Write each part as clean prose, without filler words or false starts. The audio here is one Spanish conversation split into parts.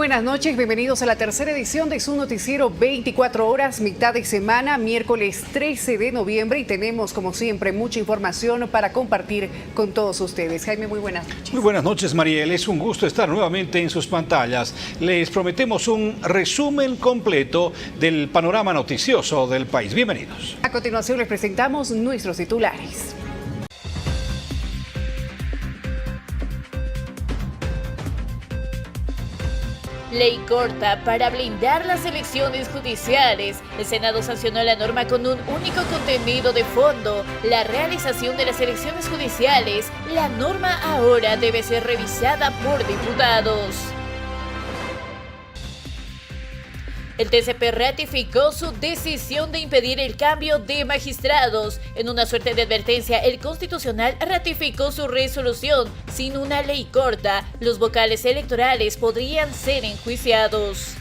buenas noches, bienvenidos a la tercera edición de su noticiero 24 horas, mitad de semana, miércoles 13 de noviembre y tenemos como siempre mucha información para compartir con todos ustedes. Jaime, muy buenas noches. Muy buenas noches, Mariel, es un gusto estar nuevamente en sus pantallas. Les prometemos un resumen completo del panorama noticioso del país. Bienvenidos. A continuación les presentamos nuestros titulares. Ley corta para blindar las elecciones judiciales. El Senado sancionó la norma con un único contenido de fondo: la realización de las elecciones judiciales. La norma ahora debe ser revisada por diputados. El TCP ratificó su decisión de impedir el cambio de magistrados. En una suerte de advertencia, el Constitucional ratificó su resolución. Sin una ley corta, los vocales electorales podrían ser enjuiciados.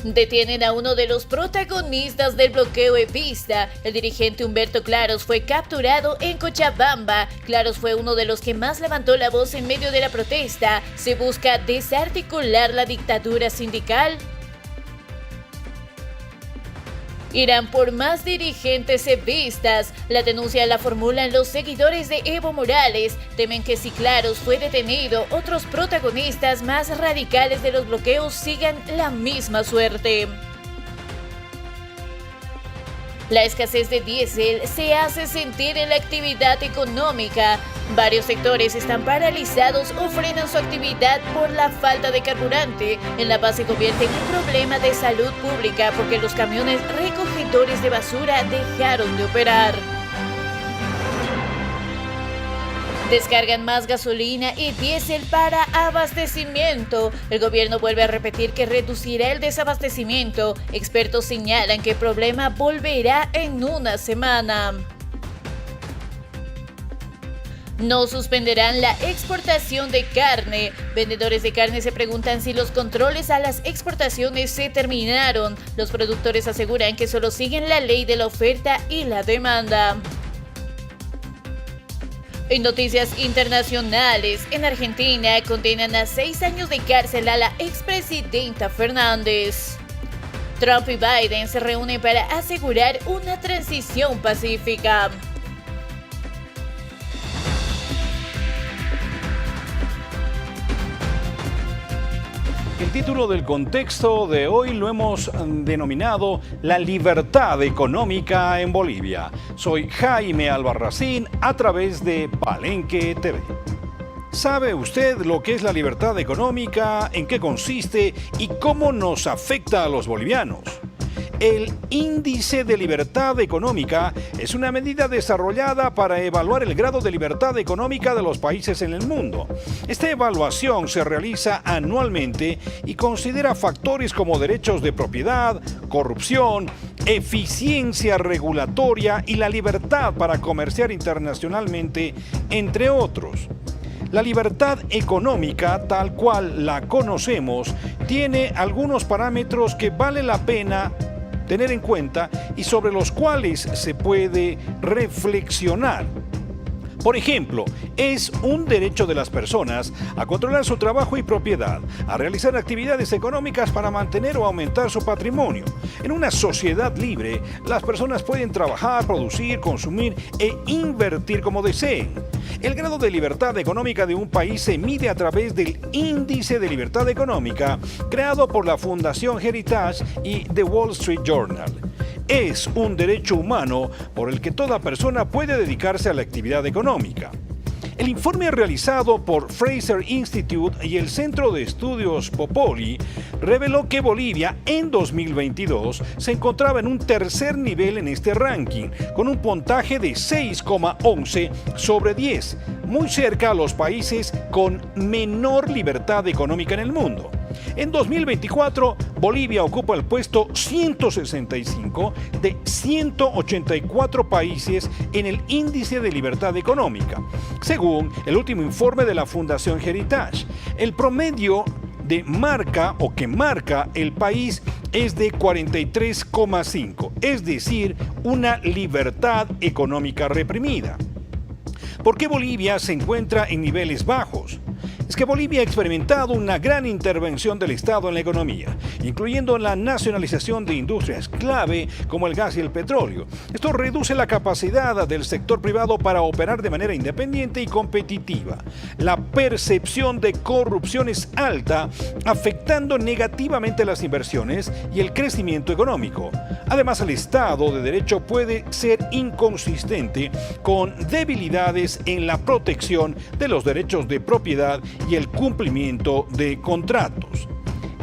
Detienen a uno de los protagonistas del bloqueo evista. El dirigente Humberto Claros fue capturado en Cochabamba. Claros fue uno de los que más levantó la voz en medio de la protesta. Se busca desarticular la dictadura sindical. Irán por más dirigentes evistas. La denuncia la formulan los seguidores de Evo Morales. Temen que si Claros fue detenido, otros protagonistas más radicales de los bloqueos sigan la misma suerte. La escasez de diésel se hace sentir en la actividad económica. Varios sectores están paralizados o frenan su actividad por la falta de carburante. En La Paz se convierte en un problema de salud pública porque los camiones recogedores de basura dejaron de operar. Descargan más gasolina y diésel para abastecimiento. El gobierno vuelve a repetir que reducirá el desabastecimiento. Expertos señalan que el problema volverá en una semana. No suspenderán la exportación de carne. Vendedores de carne se preguntan si los controles a las exportaciones se terminaron. Los productores aseguran que solo siguen la ley de la oferta y la demanda. En noticias internacionales, en Argentina condenan a 6 años de cárcel a la expresidenta Fernández. Trump y Biden se reúnen para asegurar una transición pacífica. El título del contexto de hoy lo hemos denominado La libertad económica en Bolivia. Soy Jaime Albarracín a través de Palenque TV. ¿Sabe usted lo que es la libertad económica, en qué consiste y cómo nos afecta a los bolivianos? El Índice de Libertad Económica es una medida desarrollada para evaluar el grado de libertad económica de los países en el mundo. Esta evaluación se realiza anualmente y considera factores como derechos de propiedad, corrupción, eficiencia regulatoria y la libertad para comerciar internacionalmente, entre otros. La libertad económica, tal cual la conocemos, tiene algunos parámetros que vale la pena tener en cuenta y sobre los cuales se puede reflexionar. Por ejemplo, es un derecho de las personas a controlar su trabajo y propiedad, a realizar actividades económicas para mantener o aumentar su patrimonio. En una sociedad libre, las personas pueden trabajar, producir, consumir e invertir como deseen. El grado de libertad económica de un país se mide a través del Índice de Libertad Económica, creado por la Fundación Heritage y The Wall Street Journal. Es un derecho humano por el que toda persona puede dedicarse a la actividad económica. El informe realizado por Fraser Institute y el Centro de Estudios Popoli reveló que Bolivia en 2022 se encontraba en un tercer nivel en este ranking, con un puntaje de 6,11 sobre 10, muy cerca a los países con menor libertad económica en el mundo. En 2024, Bolivia ocupa el puesto 165 de 184 países en el Índice de Libertad Económica, según el último informe de la Fundación Heritage. El promedio de marca o que marca el país es de 43,5, es decir, una libertad económica reprimida. ¿Por qué Bolivia se encuentra en niveles bajos? es que Bolivia ha experimentado una gran intervención del Estado en la economía, incluyendo la nacionalización de industrias clave como el gas y el petróleo. Esto reduce la capacidad del sector privado para operar de manera independiente y competitiva. La percepción de corrupción es alta, afectando negativamente las inversiones y el crecimiento económico. Además, el Estado de Derecho puede ser inconsistente con debilidades en la protección de los derechos de propiedad y el cumplimiento de contratos.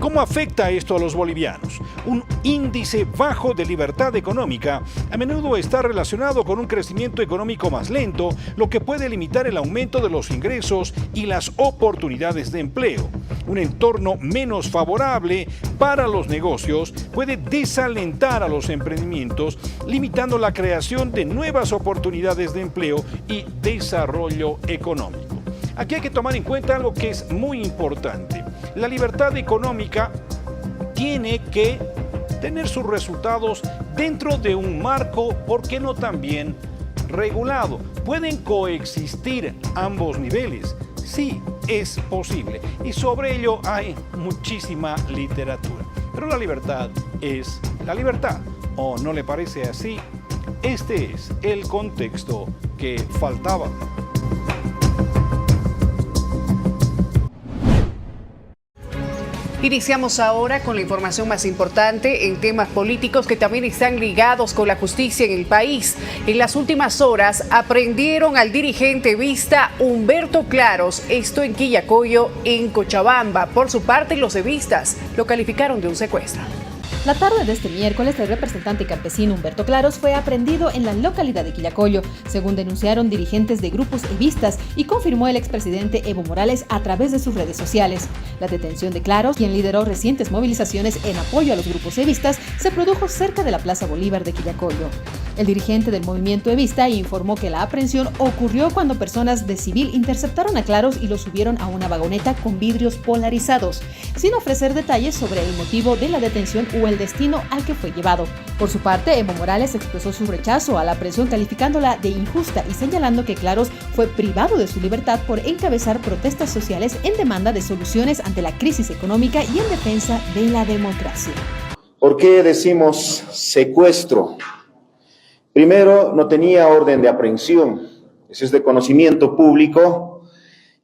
¿Cómo afecta esto a los bolivianos? Un índice bajo de libertad económica a menudo está relacionado con un crecimiento económico más lento, lo que puede limitar el aumento de los ingresos y las oportunidades de empleo. Un entorno menos favorable para los negocios puede desalentar a los emprendimientos, limitando la creación de nuevas oportunidades de empleo y desarrollo económico. Aquí hay que tomar en cuenta algo que es muy importante. La libertad económica tiene que tener sus resultados dentro de un marco, ¿por qué no también regulado? ¿Pueden coexistir ambos niveles? Sí, es posible. Y sobre ello hay muchísima literatura. Pero la libertad es la libertad. ¿O no le parece así? Este es el contexto que faltaba. Iniciamos ahora con la información más importante en temas políticos que también están ligados con la justicia en el país. En las últimas horas aprendieron al dirigente evista Humberto Claros, esto en Quillacollo, en Cochabamba. Por su parte, los evistas lo calificaron de un secuestro. La tarde de este miércoles, el representante campesino Humberto Claros fue aprehendido en la localidad de Quillacollo, según denunciaron dirigentes de grupos evistas y confirmó el expresidente Evo Morales a través de sus redes sociales. La detención de Claros, quien lideró recientes movilizaciones en apoyo a los grupos evistas, se produjo cerca de la Plaza Bolívar de Quillacollo. El dirigente del movimiento evista informó que la aprehensión ocurrió cuando personas de civil interceptaron a Claros y lo subieron a una vagoneta con vidrios polarizados, sin ofrecer detalles sobre el motivo de la detención o el destino al que fue llevado. Por su parte, Evo Morales expresó su rechazo a la aprehensión calificándola de injusta y señalando que Claros fue privado de su libertad por encabezar protestas sociales en demanda de soluciones ante la crisis económica y en defensa de la democracia. ¿Por qué decimos secuestro? Primero, no tenía orden de aprehensión, eso es de conocimiento público,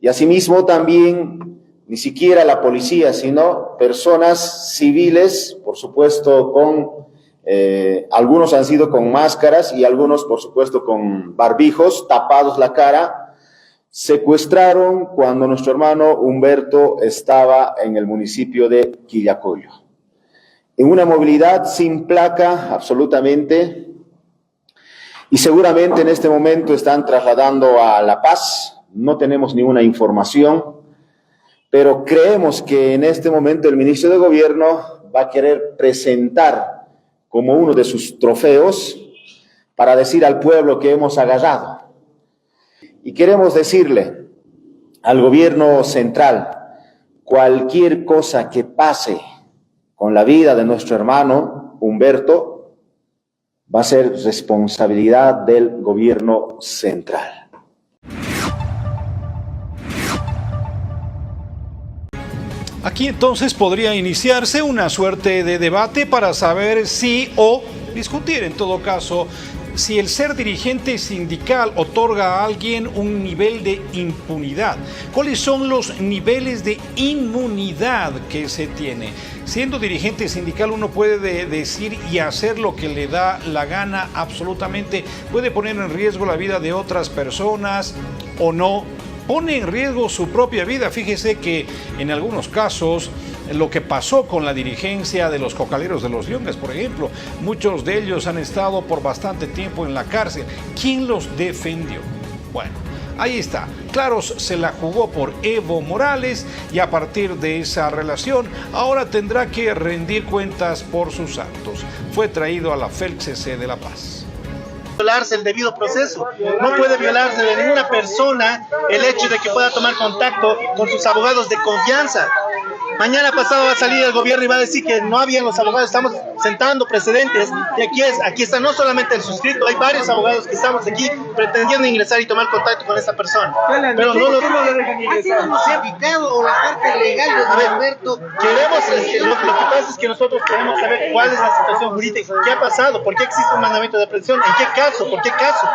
y asimismo también ni siquiera la policía, sino personas civiles, por supuesto algunos han sido con máscaras y algunos por supuesto con barbijos, tapados la cara, secuestraron cuando nuestro hermano Humberto estaba en el municipio de Quillacollo. En una movilidad sin placa, absolutamente, y seguramente en este momento están trasladando a La Paz, no tenemos ninguna información, pero creemos que en este momento el ministro de Gobierno va a querer presentar como uno de sus trofeos para decir al pueblo que hemos agarrado. Y queremos decirle al gobierno central, cualquier cosa que pase con la vida de nuestro hermano Humberto va a ser responsabilidad del gobierno central. Aquí entonces podría iniciarse una suerte de debate para saber si, o discutir en todo caso, si el ser dirigente sindical otorga a alguien un nivel de impunidad. ¿Cuáles son los niveles de inmunidad que se tiene? Siendo dirigente sindical uno puede decir y hacer lo que le da la gana absolutamente. Puede poner en riesgo la vida de otras personas o no. Pone en riesgo su propia vida. Fíjese que en algunos casos lo que pasó con la dirigencia de los Cocaleros de los Yungas, por ejemplo, muchos de ellos han estado por bastante tiempo en la cárcel. ¿Quién los defendió? Bueno, ahí está. Claros se la jugó por Evo Morales y a partir de esa relación ahora tendrá que rendir cuentas por sus actos. Fue traído a la FELCC de La Paz. Violarse el debido proceso, no puede violarse de ninguna persona el hecho de que pueda tomar contacto con sus abogados de confianza. Mañana pasado va a salir el gobierno y va a decir que no habían los abogados. Estamos sentando precedentes y aquí está no solamente el suscrito, hay varios abogados que estamos aquí pretendiendo ingresar y tomar contacto con esta persona. Pero no lo dejan ingresar. ¿Ha sido notificado o la parte legal de Alberto? Lo que pasa es que nosotros queremos saber cuál es la situación jurídica, qué ha pasado, por qué existe un mandamiento de aprehensión, en qué caso, por qué caso.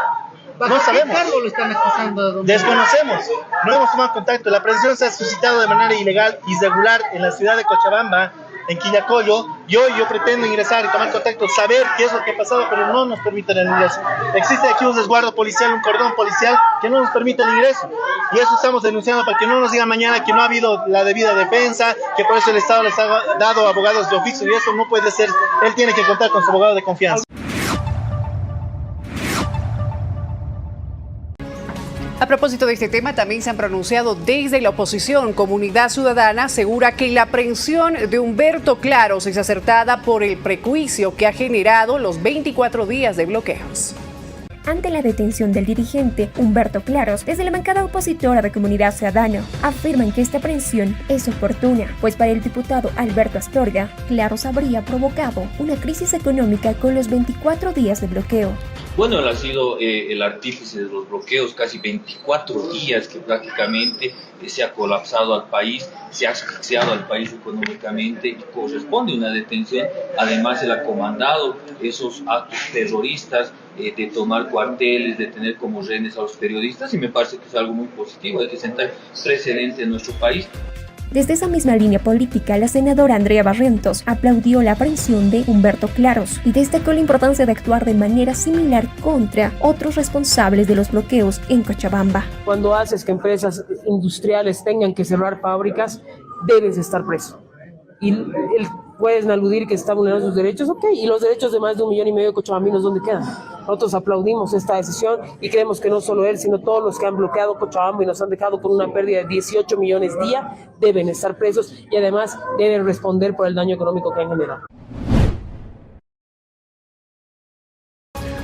No sabemos. ¿Qué cargo lo están acusando? Desconocemos. No hemos tomado contacto. La aprehensión se ha suscitado de manera ilegal, irregular, en la ciudad de Cochabamba, en Quillacollo. Yo pretendo ingresar y tomar contacto, saber qué es lo que ha pasado, pero no nos permiten el ingreso. Existe aquí un resguardo policial, un cordón policial que no nos permite el ingreso. Y eso estamos denunciando para que no nos digan mañana que no ha habido la debida defensa, que por eso el Estado les ha dado abogados de oficio, y eso no puede ser. Él tiene que contar con su abogado de confianza. A propósito de este tema, también se han pronunciado desde la oposición. Comunidad Ciudadana asegura que la aprehensión de Humberto Claros es acertada por el prejuicio que ha generado los 24 días de bloqueos. Ante la detención del dirigente Humberto Claros, desde la bancada opositora de Comunidad Ciudadana, afirman que esta aprehensión es oportuna, pues para el diputado Alberto Astorga, Claros habría provocado una crisis económica con los 24 días de bloqueo. Bueno, él ha sido el artífice de los bloqueos, casi 24 días que prácticamente se ha colapsado al país, se ha asfixiado al país económicamente y corresponde una detención. Además, él ha comandado esos actos terroristas de tomar cuarteles, de tener como rehenes a los periodistas, y me parece que es algo muy positivo, hay que sentar precedente en nuestro país. Desde esa misma línea política, la senadora Andrea Barrientos aplaudió la aprehensión de Humberto Claros y destacó la importancia de actuar de manera similar contra otros responsables de los bloqueos en Cochabamba. Cuando haces que empresas industriales tengan que cerrar fábricas, debes estar preso. Y puedes aludir que está vulnerando sus derechos, ok, y los derechos de más de 1,5 millones de cochabambinos, ¿dónde quedan? Nosotros aplaudimos esta decisión y creemos que no solo él, sino todos los que han bloqueado Cochabamba y nos han dejado con una pérdida de 18 millones día, deben estar presos y además deben responder por el daño económico que han generado.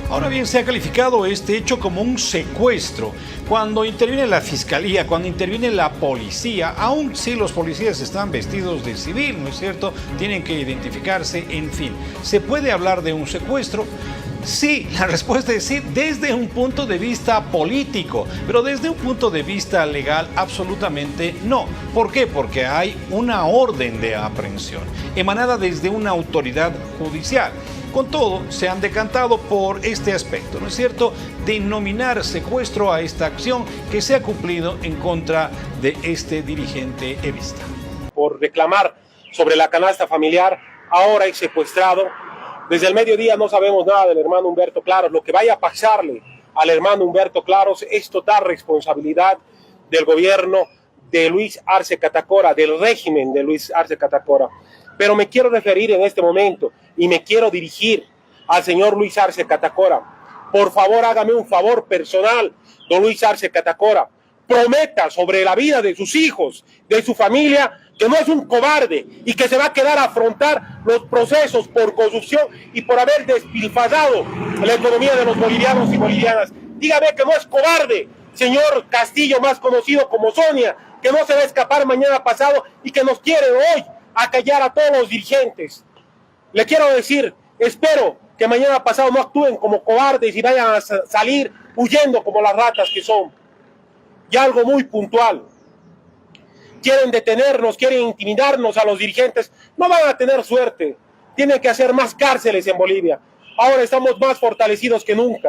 Ahora bien, se ha calificado este hecho como un secuestro. Cuando interviene la fiscalía, cuando interviene la policía, aun si los policías están vestidos de civil, ¿no es cierto? Tienen que identificarse, en fin. ¿Se puede hablar de un secuestro? Sí, la respuesta es sí, desde un punto de vista político, pero desde un punto de vista legal, absolutamente no. ¿Por qué? Porque hay una orden de aprehensión emanada desde una autoridad judicial. Con todo, se han decantado por este aspecto, ¿no es cierto?, denominar secuestro a esta acción que se ha cumplido en contra de este dirigente evista. Por reclamar sobre la canasta familiar, ahora es secuestrado. Desde el mediodía no sabemos nada del hermano Humberto Claros. Lo que vaya a pasarle al hermano Humberto Claros es total responsabilidad del gobierno de Luis Arce Catacora, del régimen de Luis Arce Catacora. Pero me quiero referir en este momento y me quiero dirigir al señor Luis Arce Catacora. Por favor, hágame un favor personal, don Luis Arce Catacora. Prometa sobre la vida de sus hijos, de su familia, que no es un cobarde y que se va a quedar a afrontar los procesos por corrupción y por haber despilfarrado la economía de los bolivianos y bolivianas. Dígame que no es cobarde, señor Castillo, más conocido como Sonia, que no se va a escapar mañana pasado y que nos quiere hoy acallar a todos los dirigentes. Le quiero decir, espero que mañana pasado no actúen como cobardes y vayan a salir huyendo como las ratas que son. Y algo muy puntual. Quieren detenernos, quieren intimidarnos a los dirigentes. No van a tener suerte. Tienen que hacer más cárceles en Bolivia. Ahora estamos más fortalecidos que nunca.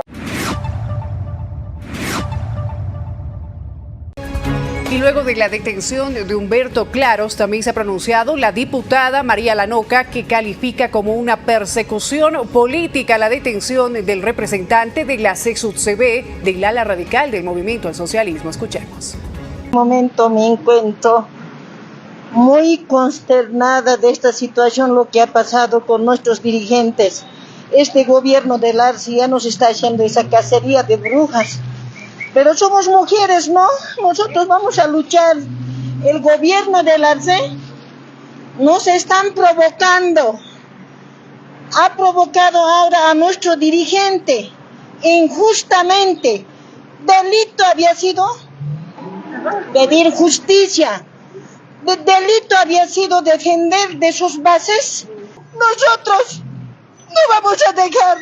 Y luego de la detención de Humberto Claros, también se ha pronunciado la diputada María Lanoca, que califica como una persecución política la detención del representante de la CSUD-CB del ala radical del Movimiento al Socialismo. Escuchemos. En este momento me encuentro muy consternada de esta situación, lo que ha pasado con nuestros dirigentes. Este gobierno del Arce ya nos está haciendo esa cacería de brujas. Pero somos mujeres, ¿no? Nosotros vamos a luchar. El gobierno del Arce nos están provocando. Ha provocado ahora a nuestro dirigente injustamente. Delito había sido pedir justicia. delito había sido defender de sus bases, nosotros no vamos a dejar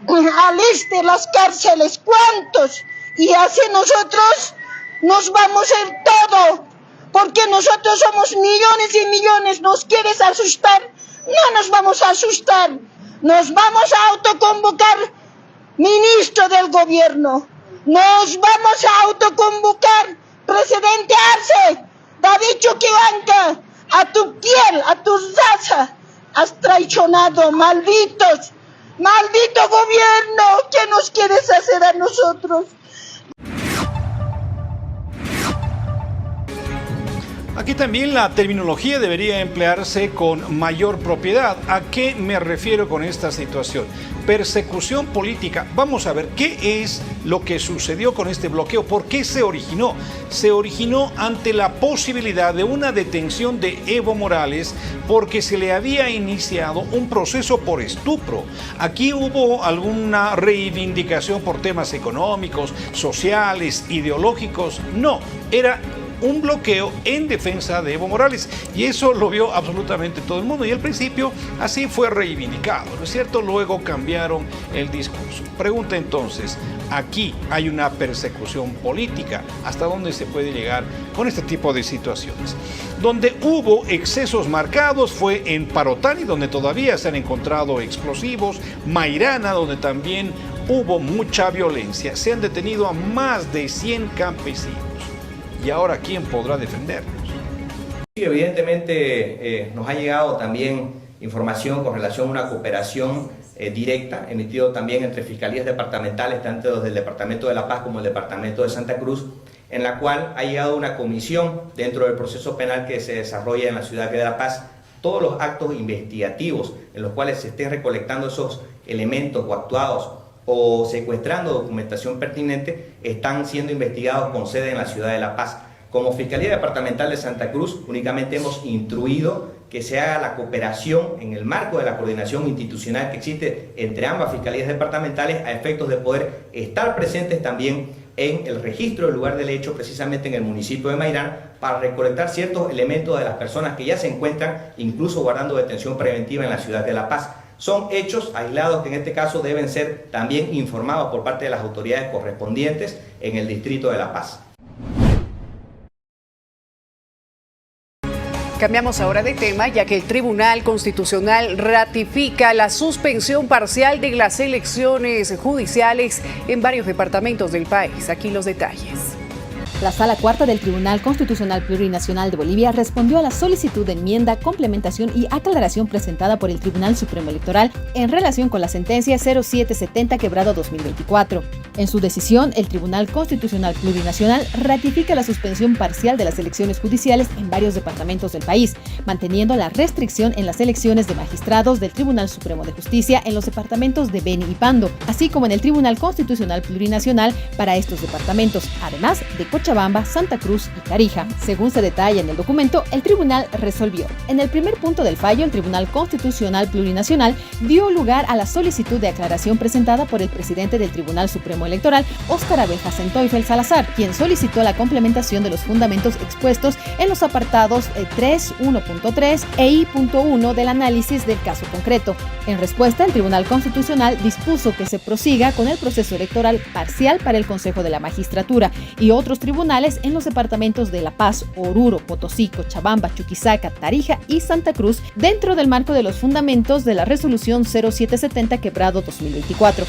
al este las cárceles. ¿Cuántos? Y así nosotros nos vamos en todo, porque nosotros somos millones y millones. ¿Nos quieres asustar? No nos vamos a asustar. Nos vamos a autoconvocar ministro del gobierno. Nos vamos a autoconvocar presidente Arce. David Choquehuanca, a tu piel, a tu raza has traicionado, malditos. Maldito gobierno, ¿qué nos quieres hacer a nosotros? Aquí también la terminología debería emplearse con mayor propiedad. ¿A qué me refiero con esta situación? Persecución política. Vamos a ver qué es lo que sucedió con este bloqueo. ¿Por qué se originó? Se originó ante la posibilidad de una detención de Evo Morales porque se le había iniciado un proceso por estupro. Aquí hubo alguna reivindicación por temas económicos, sociales, ideológicos. No, era un bloqueo en defensa de Evo Morales, y eso lo vio absolutamente todo el mundo, y al principio así fue reivindicado, ¿no es cierto? Luego cambiaron el discurso. Pregunta entonces, aquí hay una persecución política. ¿Hasta dónde se puede llegar con este tipo de situaciones? Donde hubo excesos marcados fue en Parotani, donde todavía se han encontrado explosivos, Mairana, donde también hubo mucha violencia. Se han detenido a más de 100 campesinos. ¿Y ahora quién podrá defendernos? Sí, evidentemente nos ha llegado también información con relación a una cooperación directa, emitido también entre fiscalías departamentales, tanto desde el Departamento de La Paz como el Departamento de Santa Cruz, en la cual ha llegado una comisión dentro del proceso penal que se desarrolla en la ciudad de La Paz. Todos los actos investigativos en los cuales se estén recolectando esos elementos o actuados o secuestrando documentación pertinente están siendo investigados con sede en la ciudad de La Paz. Como Fiscalía Departamental de Santa Cruz únicamente hemos instruido que se haga la cooperación en el marco de la coordinación institucional que existe entre ambas fiscalías departamentales a efectos de poder estar presentes también en el registro del lugar del hecho, precisamente en el municipio de Mairán, para recolectar ciertos elementos de las personas que ya se encuentran incluso guardando detención preventiva en la ciudad de La Paz. Son hechos aislados que en este caso deben ser también informados por parte de las autoridades correspondientes en el distrito de La Paz. Cambiamos ahora de tema, ya que el Tribunal Constitucional ratifica la suspensión parcial de las elecciones judiciales en varios departamentos del país. Aquí los detalles. La Sala Cuarta del Tribunal Constitucional Plurinacional de Bolivia respondió a la solicitud de enmienda, complementación y aclaración presentada por el Tribunal Supremo Electoral en relación con la sentencia 0770/2024. En su decisión, el Tribunal Constitucional Plurinacional ratifica la suspensión parcial de las elecciones judiciales en varios departamentos del país, manteniendo la restricción en las elecciones de magistrados del Tribunal Supremo de Justicia en los departamentos de Beni y Pando, así como en el Tribunal Constitucional Plurinacional para estos departamentos, además de Cochabamba, Santa Cruz y Tarija. Según se detalla en el documento, el tribunal resolvió. En el primer punto del fallo, el Tribunal Constitucional Plurinacional dio lugar a la solicitud de aclaración presentada por el presidente del Tribunal Supremo Electoral, Óscar Abeja Centoifel Salazar, quien solicitó la complementación de los fundamentos expuestos en los apartados 3.1.3 e I.1 del análisis del caso concreto. En respuesta, el Tribunal Constitucional dispuso que se prosiga con el proceso electoral parcial para el Consejo de la Magistratura y otros tribunales en los departamentos de La Paz, Oruro, Potosí, Cochabamba, Chuquisaca, Tarija y Santa Cruz, dentro del marco de los fundamentos de la resolución 0770/2024.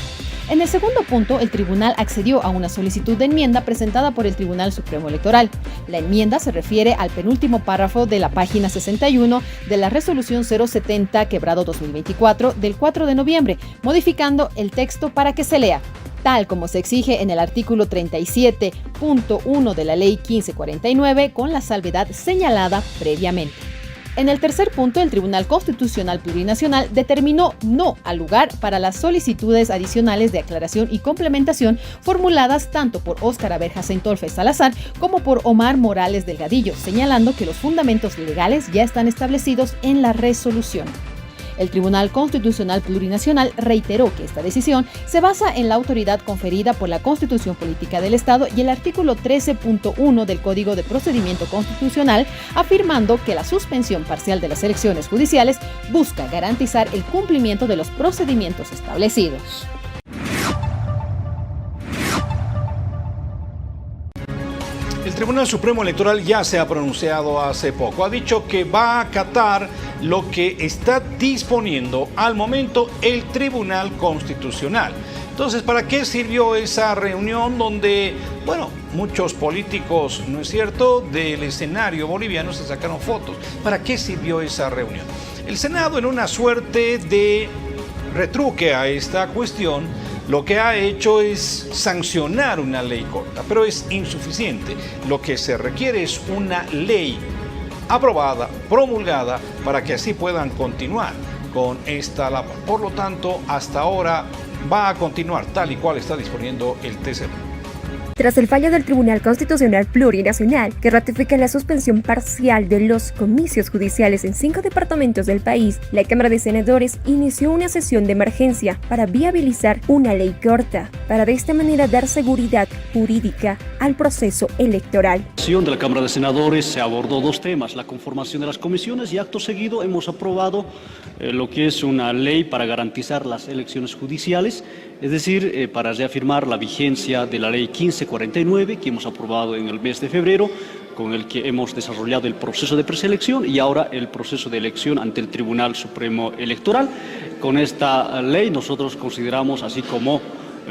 En el segundo punto, el tribunal accedió a una solicitud de enmienda presentada por el Tribunal Supremo Electoral. La enmienda se refiere al penúltimo párrafo de la página 61 de la resolución 070/2024 del 4 de noviembre, modificando el texto para que se lea: tal como se exige en el artículo 37.1 de la Ley 1549, con la salvedad señalada previamente. En el tercer punto, el Tribunal Constitucional Plurinacional determinó no al lugar para las solicitudes adicionales de aclaración y complementación formuladas tanto por Óscar Abeja Centoifel Salazar como por Omar Morales Delgadillo, señalando que los fundamentos legales ya están establecidos en la resolución. El Tribunal Constitucional Plurinacional reiteró que esta decisión se basa en la autoridad conferida por la Constitución Política del Estado y el artículo 13.1 del Código de Procedimiento Constitucional, afirmando que la suspensión parcial de las elecciones judiciales busca garantizar el cumplimiento de los procedimientos establecidos. El Tribunal Supremo Electoral ya se ha pronunciado hace poco. Ha dicho que va a acatar lo que está disponiendo al momento el Tribunal Constitucional. Entonces, ¿para qué sirvió esa reunión donde, bueno, muchos políticos, ¿no es cierto?, del escenario boliviano se sacaron fotos? ¿Para qué sirvió esa reunión? El Senado, en una suerte de retruque a esta cuestión, lo que ha hecho es sancionar una ley corta, pero es insuficiente. Lo que se requiere es una ley aprobada, promulgada, para que así puedan continuar con esta labor. Por lo tanto, hasta ahora va a continuar tal y cual está disponiendo el TC. Tras el fallo del Tribunal Constitucional Plurinacional, que ratifica la suspensión parcial de los comicios judiciales en 5 departamentos del país, la Cámara de Senadores inició una sesión de emergencia para viabilizar una ley corta, para de esta manera dar seguridad jurídica al proceso electoral. En la sesión de la Cámara de Senadores se abordó 2 temas, la conformación de las comisiones y acto seguido hemos aprobado lo que es una ley para garantizar las elecciones judiciales, es decir, para reafirmar la vigencia de la ley 1549 que hemos aprobado en el mes de febrero, con el que hemos desarrollado el proceso de preselección y ahora el proceso de elección ante el Tribunal Supremo Electoral. Con esta ley nosotros consideramos, así como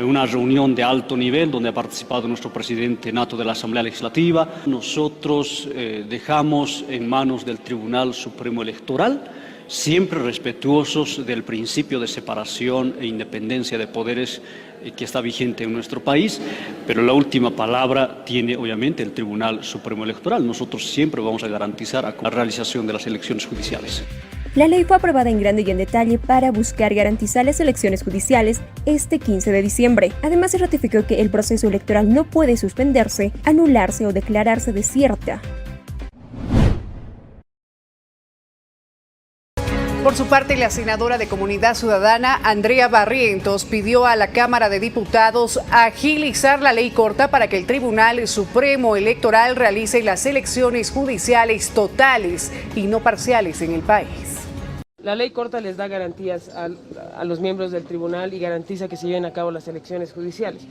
una reunión de alto nivel donde ha participado nuestro presidente nato de la Asamblea Legislativa, nosotros dejamos en manos del Tribunal Supremo Electoral, siempre respetuosos del principio de separación e independencia de poderes que está vigente en nuestro país, pero la última palabra tiene obviamente el Tribunal Supremo Electoral. Nosotros siempre vamos a garantizar la realización de las elecciones judiciales. La ley fue aprobada en grande y en detalle para buscar garantizar las elecciones judiciales este 15 de diciembre. Además, se ratificó que el proceso electoral no puede suspenderse, anularse o declararse desierta. Por su parte, la senadora de Comunidad Ciudadana, Andrea Barrientos, pidió a la Cámara de Diputados agilizar la ley corta para que el Tribunal Supremo Electoral realice las elecciones judiciales totales y no parciales en el país. La ley corta les da garantías a los miembros del tribunal y garantiza que se lleven a cabo las elecciones judiciales.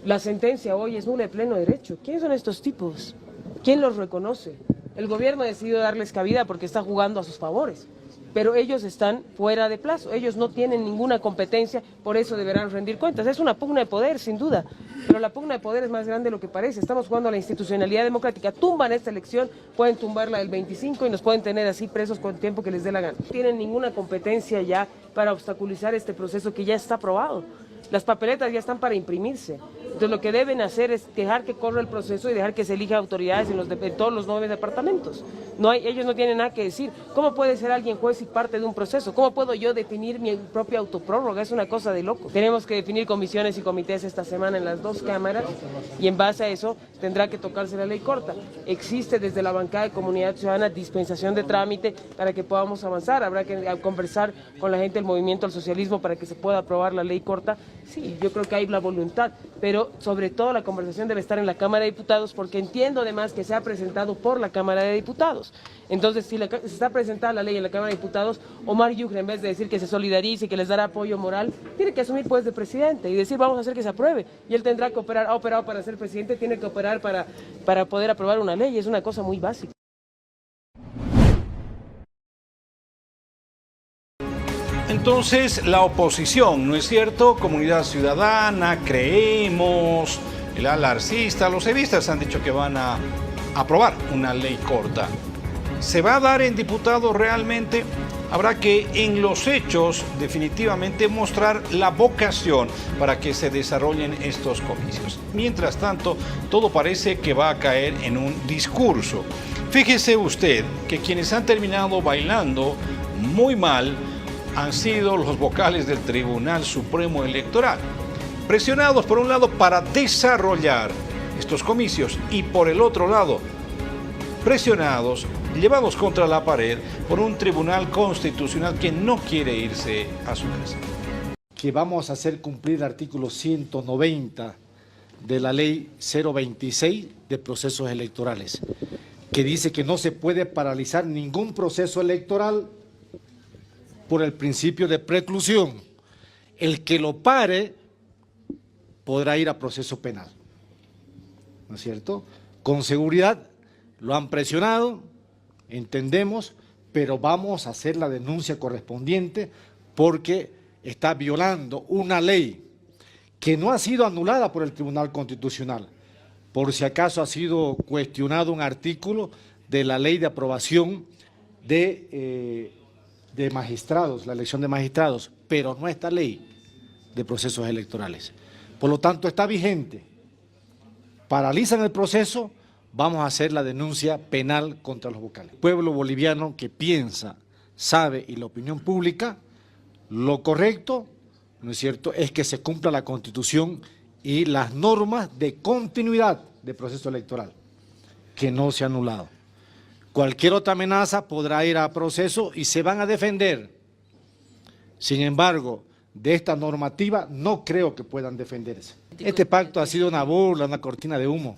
La sentencia hoy es nula de pleno derecho. ¿Quiénes son estos tipos? ¿Quién los reconoce? El gobierno ha decidido darles cabida porque está jugando a sus favores. Pero ellos están fuera de plazo, ellos no tienen ninguna competencia, por eso deberán rendir cuentas. Es una pugna de poder, sin duda, pero la pugna de poder es más grande de lo que parece. Estamos jugando a la institucionalidad democrática. Tumban esta elección, pueden tumbarla el 25 y nos pueden tener así presos con el tiempo que les dé la gana. No tienen ninguna competencia ya para obstaculizar este proceso que ya está aprobado. Las papeletas ya están para imprimirse. Entonces lo que deben hacer es dejar que corra el proceso y dejar que se elija autoridades en todos los 9 departamentos. Ellos no tienen nada que decir. ¿Cómo puede ser alguien juez y parte de un proceso? ¿Cómo puedo yo definir mi propia autoprórroga? Es una cosa de loco. Tenemos que definir comisiones y comités esta semana en las 2 cámaras y en base a eso tendrá que tocarse la ley corta. Existe desde la bancada de Comunidad Ciudadana dispensación de trámite para que podamos avanzar. Habrá que conversar con la gente del Movimiento al Socialismo para que se pueda aprobar la ley corta. Sí, yo creo que hay la voluntad, pero sobre todo la conversación debe estar en la Cámara de Diputados porque entiendo además que se ha presentado por la Cámara de Diputados. Entonces, si se está presentada la ley en la Cámara de Diputados, Omar Yujre, en vez de decir que se solidarice y que les dará apoyo moral, tiene que asumir pues de presidente y decir vamos a hacer que se apruebe. Y él tendrá que operar, ha operado para ser presidente, tiene que operar para poder aprobar una ley, es una cosa muy básica. Entonces, la oposición, ¿no es cierto? Comunidad Ciudadana, Creemos, el ala arcista, los evistas han dicho que van a aprobar una ley corta. ¿Se va a dar en diputados realmente? Habrá que en los hechos definitivamente mostrar la vocación para que se desarrollen estos comicios. Mientras tanto, todo parece que va a caer en un discurso. Fíjese usted que quienes han terminado bailando muy mal han sido los vocales del Tribunal Supremo Electoral, presionados por un lado para desarrollar estos comicios y por el otro lado presionados llevados contra la pared por un tribunal constitucional que no quiere irse a su casa. Que vamos a hacer cumplir el artículo 190 de la ley 026 de procesos electorales, que dice que no se puede paralizar ningún proceso electoral por el principio de preclusión. El que lo pare podrá ir a proceso penal, ¿no es cierto? Con seguridad lo han presionado, entendemos, pero vamos a hacer la denuncia correspondiente porque está violando una ley que no ha sido anulada por el Tribunal Constitucional. Por si acaso ha sido cuestionado un artículo de la ley de aprobación de magistrados, la elección de magistrados, pero no esta ley de procesos electorales. Por lo tanto, está vigente. Paralizan el proceso, vamos a hacer la denuncia penal contra los vocales. El pueblo boliviano que piensa, sabe y la opinión pública, lo correcto, ¿no es cierto?, es que se cumpla la Constitución y las normas de continuidad del proceso electoral, que no se ha anulado. Cualquier otra amenaza podrá ir a proceso y se van a defender. Sin embargo, de esta normativa no creo que puedan defenderse. Este pacto ha sido una burla, una cortina de humo.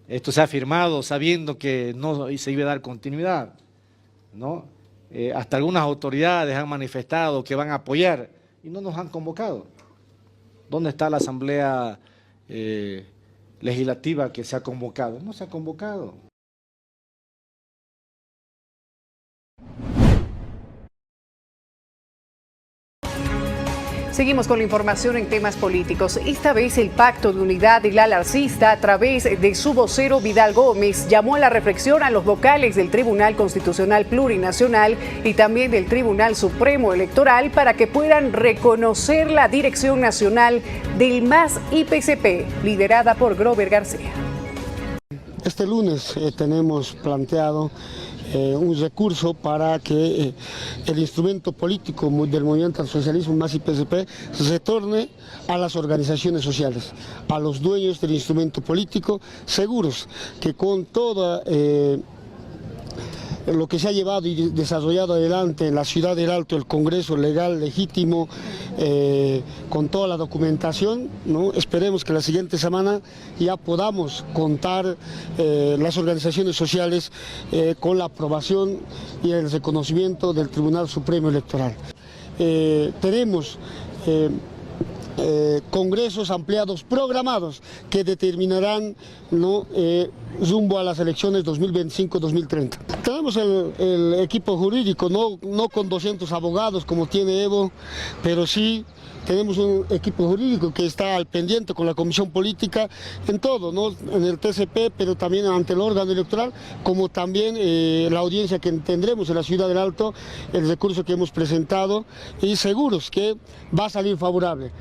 Esto se ha firmado sabiendo que no se iba a dar continuidad, ¿no? Hasta algunas autoridades han manifestado que van a apoyar y no nos han convocado. ¿Dónde está la Asamblea Legislativa que se ha convocado? No se ha convocado. Seguimos con la información en temas políticos. Esta vez el Pacto de Unidad del Alarcista, a través de su vocero Vidal Gómez, llamó a la reflexión a los vocales del Tribunal Constitucional Plurinacional y también del Tribunal Supremo Electoral para que puedan reconocer la dirección nacional del MAS IPCP, liderada por Grover García. Este lunes tenemos planteado un recurso para que el instrumento político del movimiento al socialismo MAS IPCP retorne a las organizaciones sociales, a los dueños del instrumento político, seguros que con toda lo que se ha llevado y desarrollado adelante en la ciudad del Alto, el Congreso legal, legítimo, con toda la documentación, ¿no? Esperemos que la siguiente semana ya podamos contar las organizaciones sociales con la aprobación y el reconocimiento del Tribunal Supremo Electoral. Tenemos congresos ampliados programados que determinarán, ¿no?, rumbo a las elecciones 2025-2030. Tenemos el equipo jurídico, no con 200 abogados como tiene Evo, pero sí tenemos un equipo jurídico que está al pendiente con la Comisión Política en todo, ¿no?, en el TCP, pero también ante el órgano electoral, como también la audiencia que tendremos en la Ciudad del Alto, el recurso que hemos presentado, y seguros que va a salir favorable.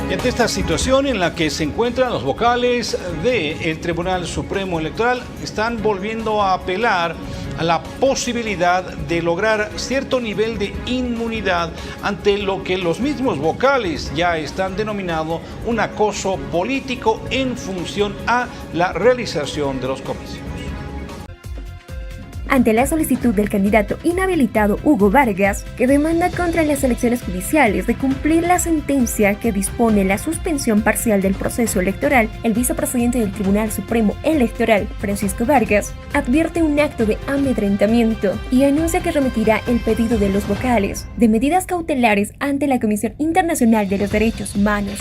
Y ante esta situación en la que se encuentran los vocales del Tribunal Supremo Electoral, están volviendo a apelar a la posibilidad de lograr cierto nivel de inmunidad ante lo que los mismos vocales ya están denominando un acoso político en función a la realización de los comicios. Ante la solicitud del candidato inhabilitado Hugo Vargas, que demanda contra las elecciones judiciales de cumplir la sentencia que dispone la suspensión parcial del proceso electoral, el vicepresidente del Tribunal Supremo Electoral, Francisco Vargas, advierte un acto de amedrentamiento y anuncia que remitirá el pedido de los vocales de medidas cautelares ante la Comisión Internacional de los Derechos Humanos.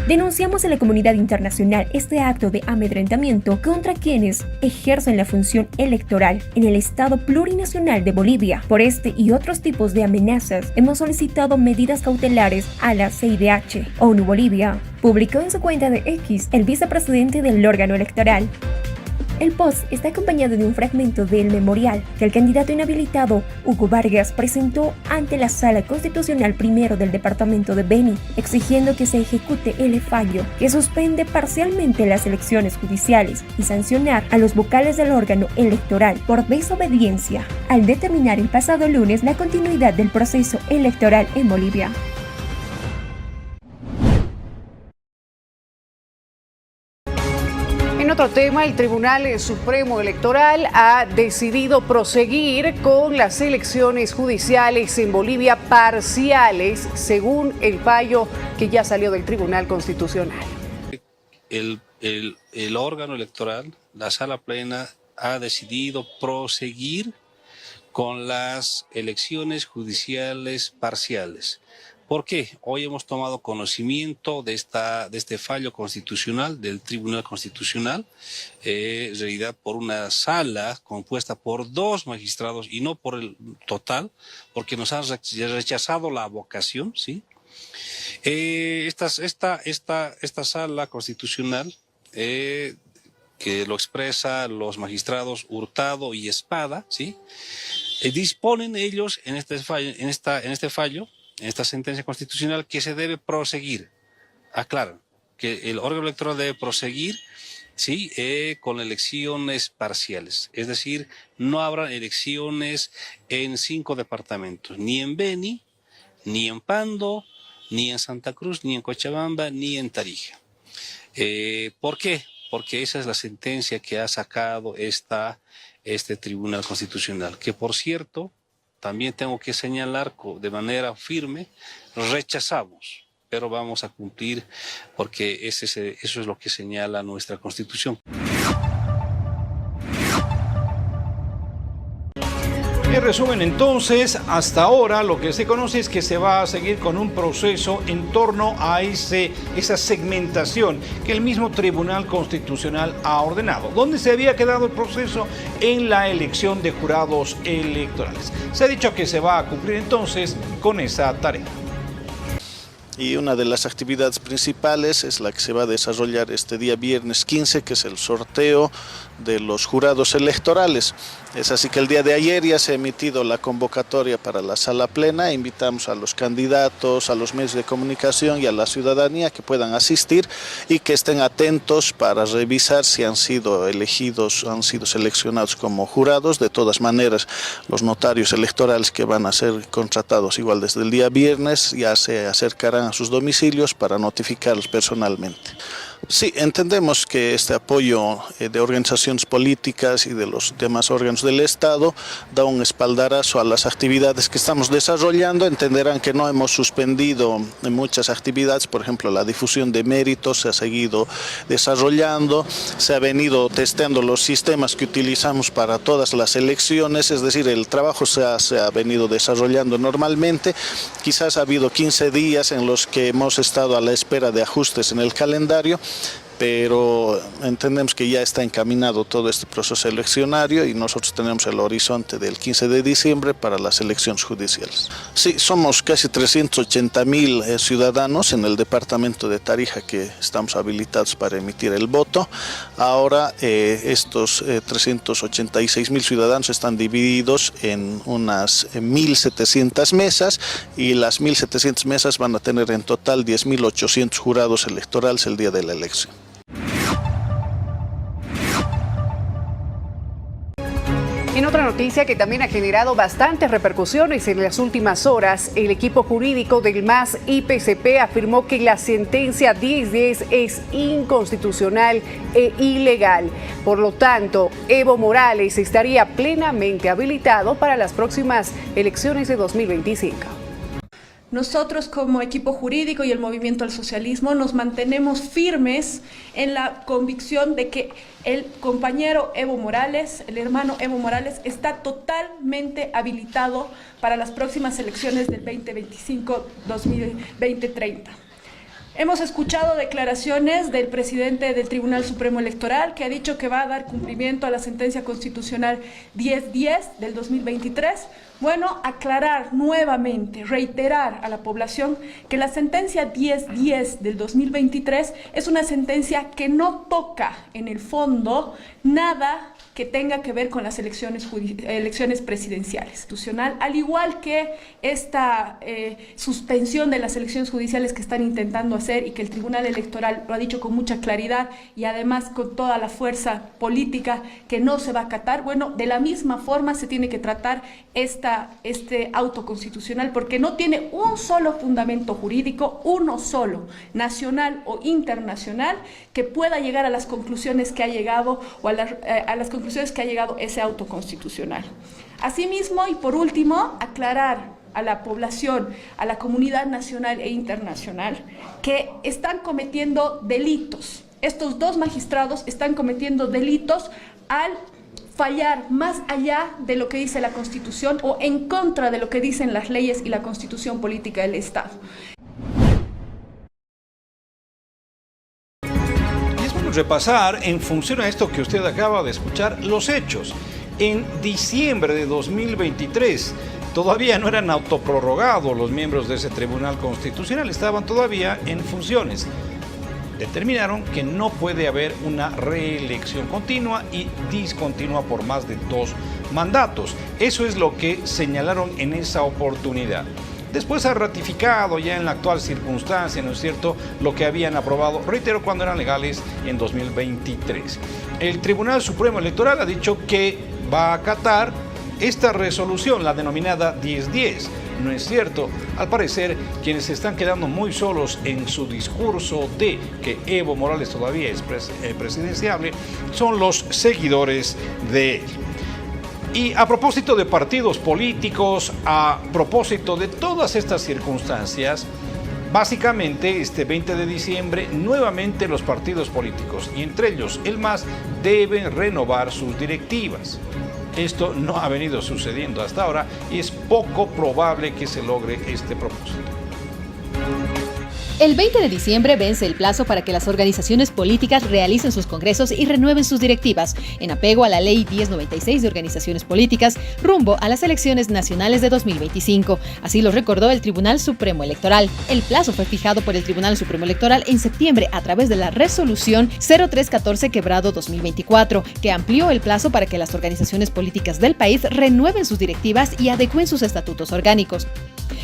Denunciamos en la comunidad internacional este acto de amedrentamiento contra quienes ejercen la función electoral en el Estado plurinacional de Bolivia. Por este y otros tipos de amenazas, hemos solicitado medidas cautelares a la CIDH. ONU Bolivia publicó en su cuenta de X el vicepresidente del órgano electoral. El post está acompañado de un fragmento del memorial que el candidato inhabilitado Hugo Vargas presentó ante la Sala Constitucional Primero del Departamento de Beni, exigiendo que se ejecute el fallo que suspende parcialmente las elecciones judiciales y sancionar a los vocales del órgano electoral por desobediencia al determinar el pasado lunes la continuidad del proceso electoral en Bolivia. otro tema, el Tribunal Supremo Electoral ha decidido proseguir con las elecciones judiciales en Bolivia parciales, según el fallo que ya salió del Tribunal Constitucional. El órgano electoral, la Sala Plena, ha decidido proseguir con las elecciones judiciales parciales. ¿Por qué? Hoy hemos tomado conocimiento de este fallo constitucional del Tribunal Constitucional, en realidad por una sala compuesta por 2 magistrados y no por el total, porque nos han rechazado la avocación, ¿sí? Esta sala constitucional, que lo expresan los magistrados Hurtado y Espada, ¿sí? Disponen ellos en este fallo, en esta sentencia constitucional, que se debe proseguir. Aclaran que el órgano electoral debe proseguir, ¿sí? Con elecciones parciales. Es decir, no habrá elecciones en 5 departamentos, ni en Beni, ni en Pando, ni en Santa Cruz, ni en Cochabamba, ni en Tarija. ¿Por qué? Porque esa es la sentencia que ha sacado este Tribunal Constitucional, que por cierto, también tengo que señalar de manera firme, rechazamos, pero vamos a cumplir porque eso es lo que señala nuestra Constitución. En resumen, entonces, hasta ahora lo que se conoce es que se va a seguir con un proceso en torno a esa segmentación que el mismo Tribunal Constitucional ha ordenado. ¿Dónde se había quedado el proceso? En la elección de jurados electorales. Se ha dicho que se va a cumplir entonces con esa tarea. Y una de las actividades principales es la que se va a desarrollar este día viernes 15, que es el sorteo de los jurados electorales. Es así que el día de ayer ya se ha emitido la convocatoria para la Sala Plena. Invitamos a los candidatos, a los medios de comunicación y a la ciudadanía que puedan asistir y que estén atentos para revisar si han sido elegidos, han sido seleccionados como jurados. De todas maneras, los notarios electorales que van a ser contratados igual desde el día viernes ya se acercarán a sus domicilios para notificarlos personalmente. Sí, entendemos que este apoyo de organizaciones políticas y de los demás órganos del Estado da un espaldarazo a las actividades que estamos desarrollando. Entenderán que no hemos suspendido muchas actividades, por ejemplo, la difusión de méritos se ha seguido desarrollando, se ha venido testeando los sistemas que utilizamos para todas las elecciones, es decir, el trabajo se ha venido desarrollando normalmente. Quizás ha habido 15 días en los que hemos estado a la espera de ajustes en el calendario, pero entendemos que ya está encaminado todo este proceso eleccionario y nosotros tenemos el horizonte del 15 de diciembre para las elecciones judiciales. Sí, somos casi 380.000 ciudadanos en el departamento de Tarija que estamos habilitados para emitir el voto. Ahora estos 386.000 ciudadanos están divididos en unas 1.700 mesas y las 1.700 mesas van a tener en total 10.800 jurados electorales el día de la elección. En otra noticia que también ha generado bastantes repercusiones en las últimas horas, el equipo jurídico del MAS IPCP afirmó que la sentencia 1010 es inconstitucional e ilegal. Por lo tanto, Evo Morales estaría plenamente habilitado para las próximas elecciones de 2025. Nosotros como equipo jurídico y el Movimiento al Socialismo nos mantenemos firmes en la convicción de que el compañero Evo Morales, el hermano Evo Morales, está totalmente habilitado para las próximas elecciones del 2025-2030. Hemos escuchado declaraciones del presidente del Tribunal Supremo Electoral que ha dicho que va a dar cumplimiento a la sentencia constitucional 1010 del 2023. Bueno, aclarar nuevamente, reiterar a la población que la sentencia 1010 del 2023 es una sentencia que no toca en el fondo nada que tenga que ver con las elecciones presidenciales, institucional, al igual que esta suspensión de las elecciones judiciales que están intentando hacer y que el Tribunal Electoral lo ha dicho con mucha claridad y además con toda la fuerza política que no se va a acatar. Bueno, de la misma forma se tiene que tratar esta este auto constitucional, porque no tiene un solo fundamento jurídico, uno solo, nacional o internacional, que pueda llegar a las conclusiones que ha llegado o a las conclusiones que ha llegado ese auto constitucional. Asimismo, y por último, aclarar a la población, a la comunidad nacional e internacional, que están cometiendo delitos. Estos dos magistrados están cometiendo delitos al fallar más allá de lo que dice la Constitución o en contra de lo que dicen las leyes y la Constitución política del Estado. Y es bueno repasar, en función a esto que usted acaba de escuchar, los hechos. En diciembre de 2023, todavía no eran autoprorrogados los miembros de ese Tribunal Constitucional, estaban todavía en funciones. Determinaron que no puede haber una reelección continua y discontinua por más de 2 mandatos. Eso es lo que señalaron en esa oportunidad. Después ha ratificado ya en la actual circunstancia, ¿no es cierto?, lo que habían aprobado, reitero, cuando eran legales en 2023. El Tribunal Supremo Electoral ha dicho que va a acatar esta resolución, la denominada 1010. No es cierto. Al parecer, quienes se están quedando muy solos en su discurso de que Evo Morales todavía es presidenciable son los seguidores de él. Y a propósito de partidos políticos, a propósito de todas estas circunstancias, básicamente este 20 de diciembre nuevamente los partidos políticos, y entre ellos el MAS, deben renovar sus directivas. Esto no ha venido sucediendo hasta ahora y es poco probable que se logre este propósito. El 20 de diciembre vence el plazo para que las organizaciones políticas realicen sus congresos y renueven sus directivas, en apego a la Ley 1096 de organizaciones políticas, rumbo a las elecciones nacionales de 2025. Así lo recordó el Tribunal Supremo Electoral. El plazo fue fijado por el Tribunal Supremo Electoral en septiembre a través de la resolución 0314/2024, que amplió el plazo para que las organizaciones políticas del país renueven sus directivas y adecúen sus estatutos orgánicos.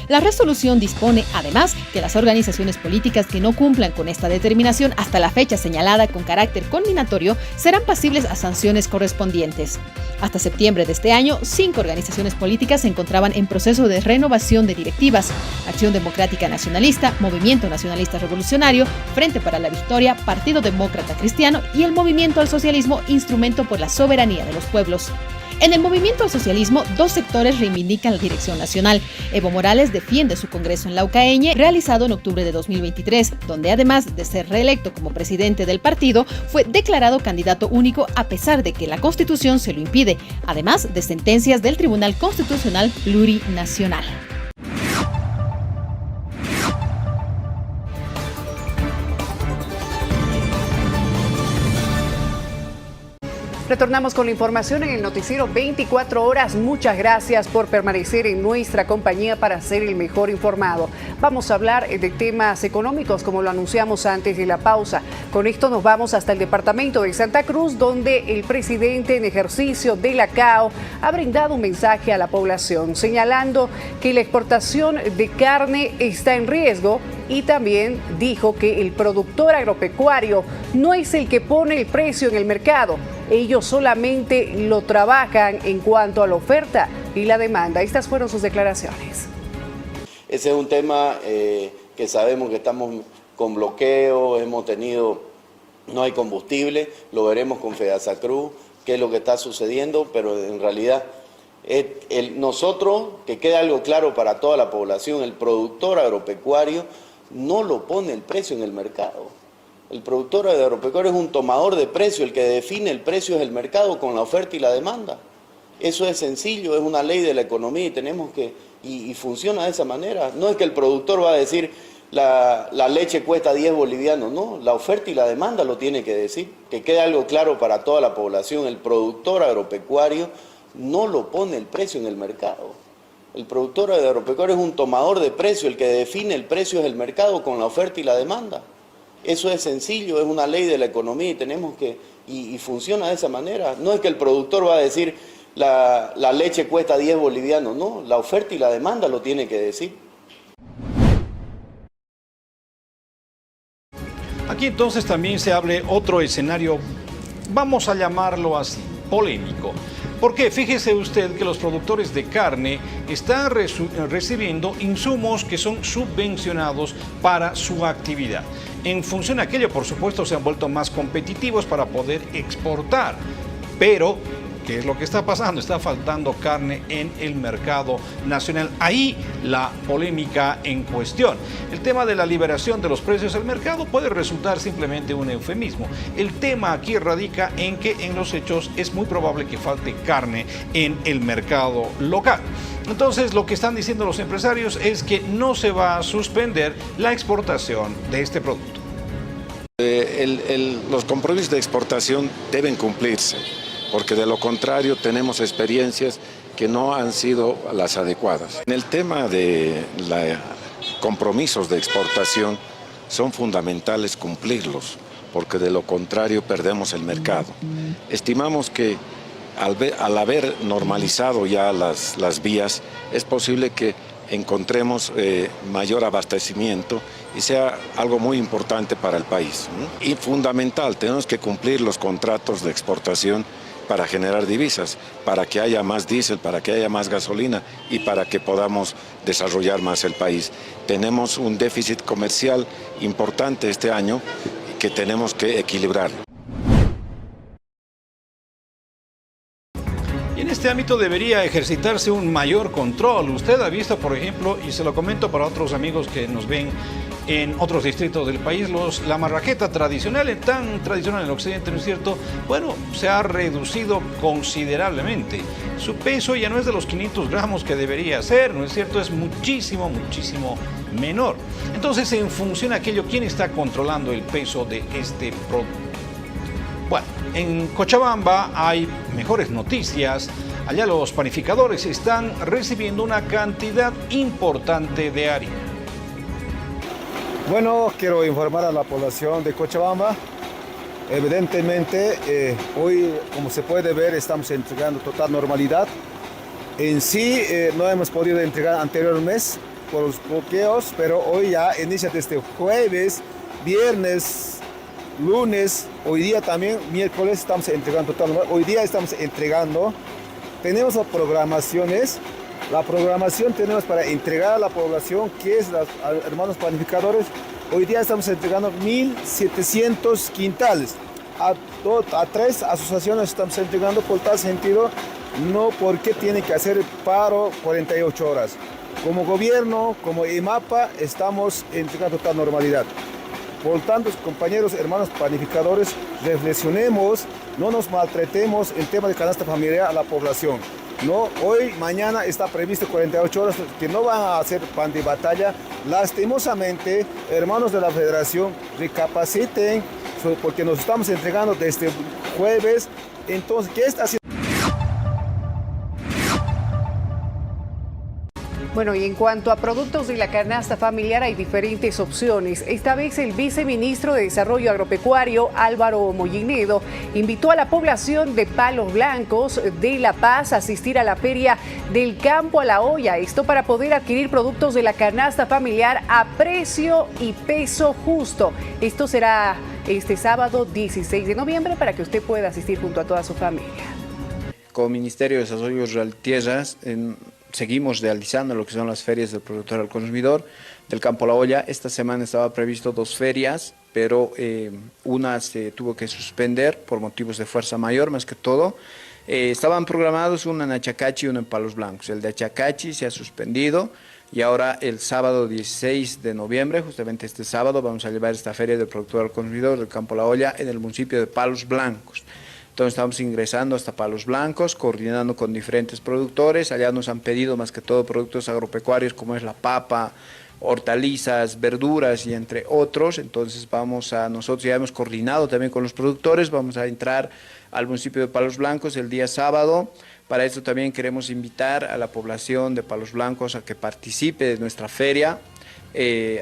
La resolución dispone, además, que las organizaciones políticas que no cumplan con esta determinación hasta la fecha señalada con carácter conminatorio serán pasibles a sanciones correspondientes. Hasta septiembre de este año, 5 organizaciones políticas se encontraban en proceso de renovación de directivas: Acción Democrática Nacionalista, Movimiento Nacionalista Revolucionario, Frente para la Victoria, Partido Demócrata Cristiano y el Movimiento al Socialismo, Instrumento por la Soberanía de los Pueblos. En el movimiento al socialismo, 2 sectores reivindican la dirección nacional. Evo Morales defiende su congreso en Laucaeñe, realizado en octubre de 2023, donde además de ser reelecto como presidente del partido, fue declarado candidato único a pesar de que la Constitución se lo impide, además de sentencias del Tribunal Constitucional Plurinacional. Retornamos con la información en el noticiero 24 horas. Muchas gracias por permanecer en nuestra compañía para ser el mejor informado. Vamos a hablar de temas económicos, como lo anunciamos antes de la pausa. Con esto nos vamos hasta el departamento de Santa Cruz, donde el presidente en ejercicio de la CAO ha brindado un mensaje a la población, señalando que la exportación de carne está en riesgo, y también dijo que el productor agropecuario no es el que pone el precio en el mercado. Ellos solamente lo trabajan en cuanto a la oferta y la demanda. Estas fueron sus declaraciones. Ese es un tema que sabemos que estamos con bloqueo, no hay combustible, lo veremos con Fedasacruz, qué es lo que está sucediendo, pero en realidad nosotros, que quede algo claro para toda la población, el productor agropecuario no lo pone el precio en el mercado. El productor agropecuario es un tomador de precio, el que define el precio es el mercado con la oferta y la demanda. Eso es sencillo, es una ley de la economía y tenemos que, y funciona de esa manera. No es que el productor va a decir la leche cuesta 10 bolivianos, no, la oferta y la demanda lo tiene que decir. Que quede algo claro para toda la población, el productor agropecuario no lo pone el precio en el mercado. El productor agropecuario es un tomador de precio, el que define el precio es el mercado con la oferta y la demanda. Eso es sencillo, es una ley de la economía y tenemos que, y funciona de esa manera. No es que el productor va a decir la leche cuesta 10 bolivianos, no, la oferta y la demanda lo tiene que decir. Aquí entonces también se abre otro escenario, vamos a llamarlo así, polémico. Porque fíjese usted que los productores de carne están recibiendo insumos que son subvencionados para su actividad. En función de aquello, por supuesto, se han vuelto más competitivos para poder exportar. Pero, ¿qué es lo que está pasando? Está faltando carne en el mercado nacional. Ahí la polémica en cuestión. El tema de la liberación de los precios del mercado puede resultar simplemente un eufemismo. El tema aquí radica en que en los hechos es muy probable que falte carne en el mercado local. Entonces, lo que están diciendo los empresarios es que no se va a suspender la exportación de este producto. Los compromisos de exportación deben cumplirse, porque de lo contrario tenemos experiencias que no han sido las adecuadas. En el tema de los compromisos de exportación son fundamentales cumplirlos, porque de lo contrario perdemos el mercado. Estimamos que al haber normalizado ya las vías, es posible que encontremos mayor abastecimiento y sea algo muy importante para el país. Y fundamental, tenemos que cumplir los contratos de exportación para generar divisas, para que haya más diésel, para que haya más gasolina y para que podamos desarrollar más el país. Tenemos un déficit comercial importante este año que tenemos que equilibrar. Y en este ámbito debería ejercitarse un mayor control. Usted ha visto, por ejemplo, y se lo comento para otros amigos que nos ven en otros distritos del país, la marraqueta tradicional, tan tradicional en el occidente, ¿no es cierto? Bueno, se ha reducido considerablemente. Su peso ya no es de los 500 gramos que debería ser, ¿no es cierto? Es muchísimo, muchísimo menor. Entonces, en función de aquello, ¿quién está controlando el peso de este producto? Bueno, en Cochabamba hay mejores noticias. Allá los panificadores están recibiendo una cantidad importante de harina. Bueno, quiero informar a la población de Cochabamba. Evidentemente, hoy, como se puede ver, estamos entregando total normalidad. En sí, no hemos podido entregar anterior mes por los bloqueos, pero hoy ya inicia desde jueves, viernes, lunes, hoy día también, miércoles, estamos entregando total normal. Hoy día estamos entregando. Tenemos las programaciones. La programación tenemos para entregar a la población, que es los hermanos panificadores. Hoy día estamos entregando 1.700 quintales. A 3 asociaciones estamos entregando. Por tal sentido, no porque tiene que hacer paro 48 horas. Como gobierno, como IMAPA, estamos entregando total normalidad. Por tanto, compañeros, hermanos panificadores, reflexionemos, no nos maltratemos en tema de canasta familiar a la población. No, hoy, mañana está previsto 48 horas que no van a hacer pan de batalla. Lastimosamente, hermanos de la federación, recapaciten porque nos estamos entregando desde jueves. Entonces, ¿qué está haciendo? Bueno, y en cuanto a productos de la canasta familiar hay diferentes opciones. Esta vez el viceministro de Desarrollo Agropecuario, Álvaro Mollinedo, invitó a la población de Palos Blancos de La Paz a asistir a la feria del campo a la olla. Esto para poder adquirir productos de la canasta familiar a precio y peso justo. Esto será este sábado 16 de noviembre para que usted pueda asistir junto a toda su familia. Como Ministerio de Desarrollo Rural Tierras, seguimos realizando lo que son las ferias del productor al consumidor del campo a la olla. Esta semana estaba previsto 2 ferias, pero una se tuvo que suspender por motivos de fuerza mayor, más que todo. Estaban programados una en Achacachi y una en Palos Blancos. El de Achacachi se ha suspendido y ahora el sábado 16 de noviembre, justamente este sábado, vamos a llevar esta feria del productor al consumidor del campo a la olla en el municipio de Palos Blancos. Entonces estamos ingresando hasta Palos Blancos, coordinando con diferentes productores. Allá nos han pedido más que todo productos agropecuarios como es la papa, hortalizas, verduras y entre otros. Entonces nosotros ya hemos coordinado también con los productores, vamos a entrar al municipio de Palos Blancos el día sábado. Para eso también queremos invitar a la población de Palos Blancos a que participe de nuestra feria,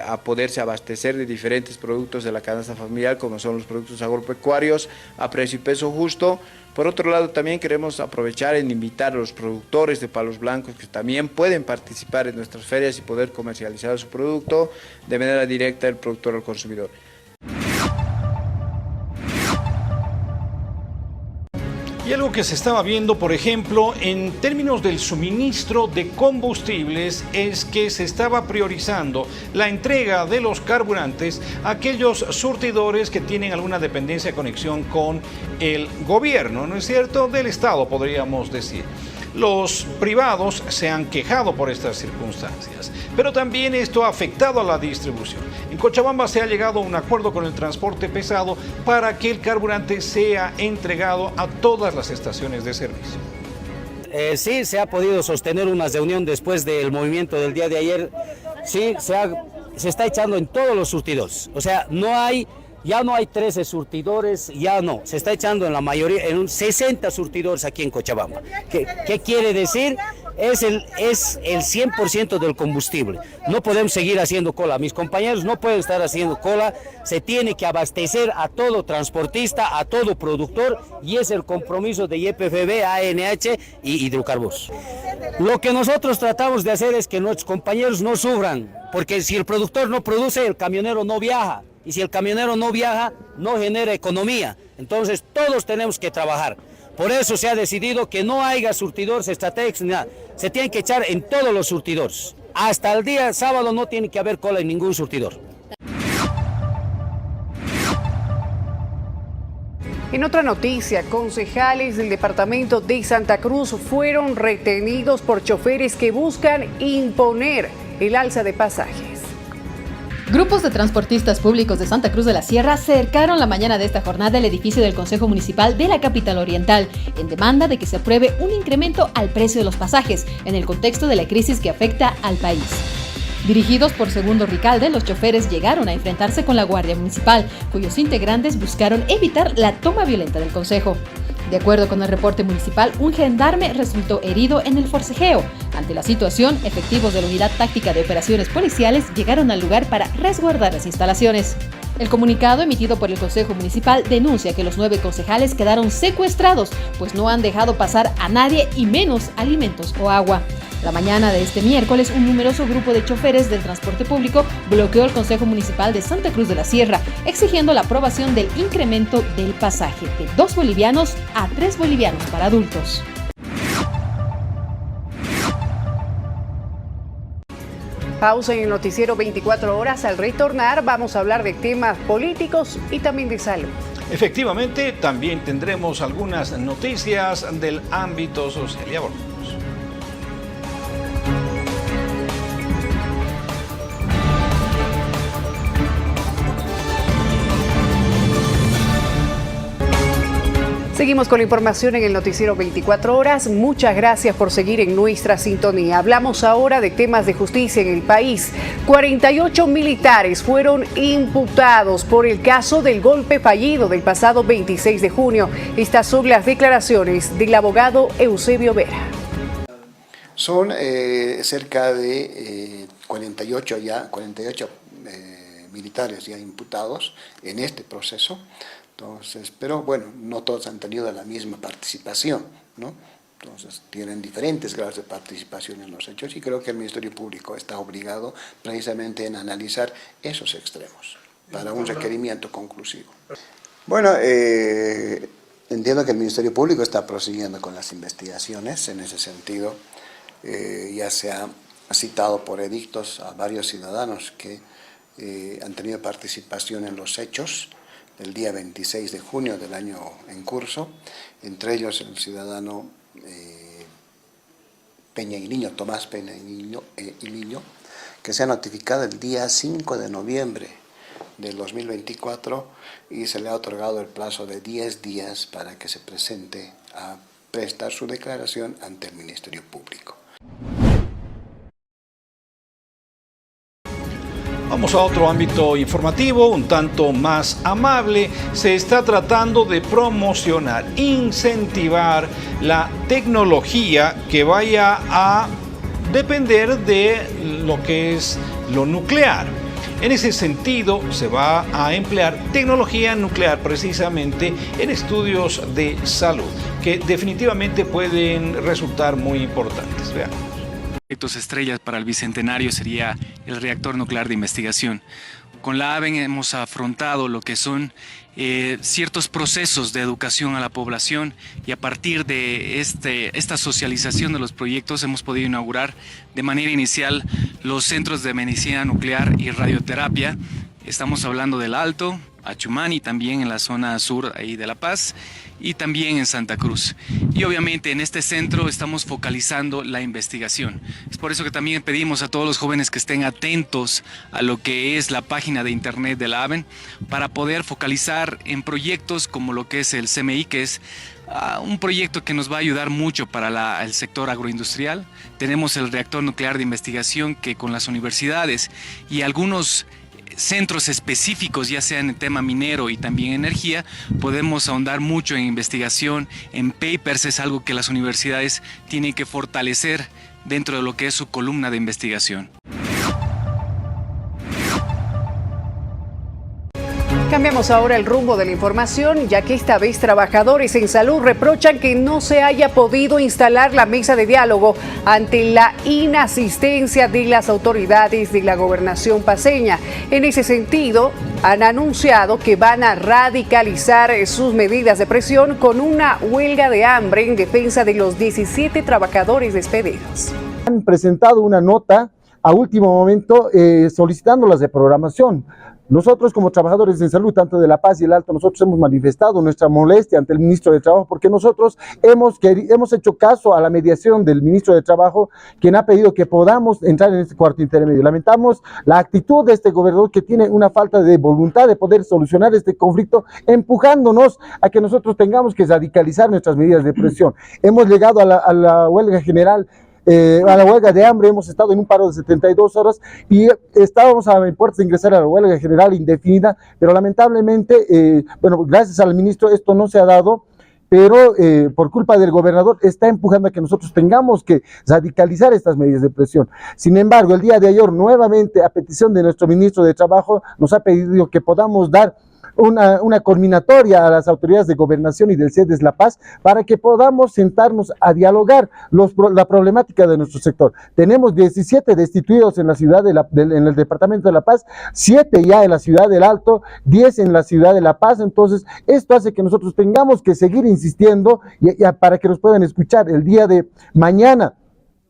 a poderse abastecer de diferentes productos de la canasta familiar, como son los productos agropecuarios a precio y peso justo. Por otro lado, también queremos aprovechar en invitar a los productores de Palos Blancos que también pueden participar en nuestras ferias y poder comercializar su producto de manera directa del productor al consumidor. Y algo que se estaba viendo, por ejemplo, en términos del suministro de combustibles, es que se estaba priorizando la entrega de los carburantes a aquellos surtidores que tienen alguna dependencia, conexión con el gobierno, ¿no es cierto?, del Estado, podríamos decir. Los privados se han quejado por estas circunstancias, pero también esto ha afectado a la distribución. En Cochabamba se ha llegado a un acuerdo con el transporte pesado para que el carburante sea entregado a todas las estaciones de servicio. Sí, se ha podido sostener una reunión después del movimiento del día de ayer. Sí, se está echando en todos los surtidores. O sea, ya no hay 13 surtidores, ya no, se está echando en la mayoría, en 60 surtidores aquí en Cochabamba. ¿Qué quiere decir? Es el 100% del combustible. No podemos seguir haciendo cola. Mis compañeros no pueden estar haciendo cola. Se tiene que abastecer a todo transportista, a todo productor, y es el compromiso de YPFB, ANH y Hidrocarburos. Lo que nosotros tratamos de hacer es que nuestros compañeros no sufran, porque si el productor no produce, el camionero no viaja. Y si el camionero no viaja, no genera economía. Entonces todos tenemos que trabajar. Por eso se ha decidido que no haya surtidores estratégicos ni nada. Se tienen que echar en todos los surtidores. Hasta el día sábado no tiene que haber cola en ningún surtidor. En otra noticia, concejales del departamento de Santa Cruz fueron retenidos por choferes que buscan imponer el alza de pasajes. Grupos de transportistas públicos de Santa Cruz de la Sierra cercaron la mañana de esta jornada el edificio del Consejo Municipal de la capital oriental en demanda de que se apruebe un incremento al precio de los pasajes en el contexto de la crisis que afecta al país. Dirigidos por Segundo Ricalde, los choferes llegaron a enfrentarse con la Guardia Municipal, cuyos integrantes buscaron evitar la toma violenta del Consejo. De acuerdo con el reporte municipal, un gendarme resultó herido en el forcejeo. Ante la situación, efectivos de la Unidad Táctica de Operaciones Policiales llegaron al lugar para resguardar las instalaciones. El comunicado emitido por el Consejo Municipal denuncia que los 9 concejales quedaron secuestrados, pues no han dejado pasar a nadie y menos alimentos o agua. La mañana de este miércoles, un numeroso grupo de choferes del transporte público bloqueó el Consejo Municipal de Santa Cruz de la Sierra, exigiendo la aprobación del incremento del pasaje de 2 bolivianos a 3 bolivianos para adultos. Pausa en el noticiero 24 horas. Al retornar vamos a hablar de temas políticos y también de salud. Efectivamente, también tendremos algunas noticias del ámbito social. Ya volvemos. Seguimos con la información en el noticiero 24 horas. Muchas gracias por seguir en nuestra sintonía. Hablamos ahora de temas de justicia en el país. 48 militares fueron imputados por el caso del golpe fallido del pasado 26 de junio. Estas son las declaraciones del abogado Eusebio Vera. Son cerca de 48 militares ya imputados en este proceso. Entonces, pero bueno, no todos han tenido la misma participación, ¿no? Entonces, tienen diferentes grados de participación en los hechos y creo que el Ministerio Público está obligado precisamente en analizar esos extremos para un requerimiento conclusivo. Bueno, entiendo que el Ministerio Público está prosiguiendo con las investigaciones. En ese sentido, ya se ha citado por edictos a varios ciudadanos que han tenido participación en los hechos del día 26 de junio del año en curso, entre ellos el ciudadano Tomás Peña y Niño, que se ha notificado el día 5 de noviembre del 2024 y se le ha otorgado el plazo de 10 días para que se presente a prestar su declaración ante el Ministerio Público. Vamos a otro ámbito informativo, un tanto más amable. Se está tratando de promocionar, incentivar la tecnología que vaya a depender de lo que es lo nuclear. En ese sentido, se va a emplear tecnología nuclear precisamente en estudios de salud, que definitivamente pueden resultar muy importantes. Veamos. Proyectos estrellas para el Bicentenario sería el reactor nuclear de investigación. con la AVEN hemos afrontado lo que son ciertos procesos de educación a la población, y a partir de esta socialización de los proyectos hemos podido inaugurar de manera inicial los centros de medicina nuclear y radioterapia. Estamos hablando del Alto, Achumani, también en la zona sur ahí de La Paz, y también en Santa Cruz. Y obviamente en este centro estamos focalizando la investigación. Es por eso que también pedimos a todos los jóvenes que estén atentos a lo que es la página de internet de la AVEN, para poder focalizar en proyectos como lo que es el CMI, que es un proyecto que nos va a ayudar mucho para el sector agroindustrial. Tenemos el reactor nuclear de investigación, que con las universidades y algunos centros específicos, ya sea en el tema minero y también energía, podemos ahondar mucho en investigación, en papers. Es algo que las universidades tienen que fortalecer dentro de lo que es su columna de investigación. Cambiamos ahora el rumbo de la información, ya que esta vez trabajadores en salud reprochan que no se haya podido instalar la mesa de diálogo ante la inasistencia de las autoridades de la gobernación paceña. En ese sentido, han anunciado que van a radicalizar sus medidas de presión con una huelga de hambre en defensa de los 17 trabajadores despedidos. Han presentado una nota a último momento solicitando las de programación. Nosotros como trabajadores en salud, tanto de La Paz y el Alto, nosotros hemos manifestado nuestra molestia ante el ministro de Trabajo, porque nosotros hemos hecho caso a la mediación del ministro de Trabajo, quien ha pedido que podamos entrar en este cuarto intermedio. Lamentamos la actitud de este gobernador, que tiene una falta de voluntad de poder solucionar este conflicto, empujándonos a que nosotros tengamos que radicalizar nuestras medidas de presión. Hemos llegado a la huelga general, a la huelga de hambre. Hemos estado en un paro de 72 horas y estábamos a puertas de ingresar a la huelga general indefinida, pero lamentablemente, bueno, gracias al ministro esto no se ha dado, pero por culpa del gobernador está empujando a que nosotros tengamos que radicalizar estas medidas de presión. Sin embargo, el día de ayer, nuevamente, a petición de nuestro ministro de Trabajo, nos ha pedido que podamos dar una culminatoria a las autoridades de gobernación y del CEDES La Paz, para que podamos sentarnos a dialogar la problemática de nuestro sector. Tenemos 17 destituidos en la ciudad en el departamento de La Paz, 7 ya en la ciudad del Alto, 10 en la ciudad de La Paz. Entonces esto hace que nosotros tengamos que seguir insistiendo para que nos puedan escuchar. El día de mañana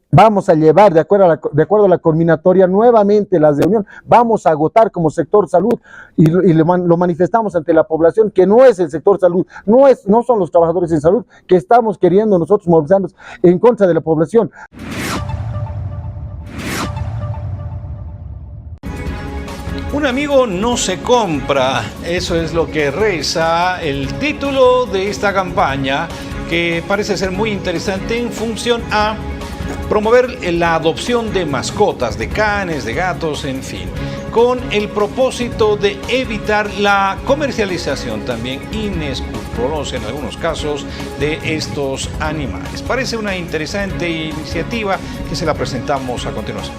vamos a llevar, de acuerdo a la culminatoria, nuevamente la reunión. Vamos a agotar como sector salud y lo manifestamos ante la población, que no es el sector salud, no son los trabajadores en salud que estamos queriendo nosotros movilizarnos en contra de la población. Un amigo no se compra, eso es lo que reza el título de esta campaña, que parece ser muy interesante en función a promover la adopción de mascotas, de canes, de gatos, en fin, con el propósito de evitar la comercialización también inescrupulosa en algunos casos de estos animales. Parece una interesante iniciativa que se la presentamos a continuación.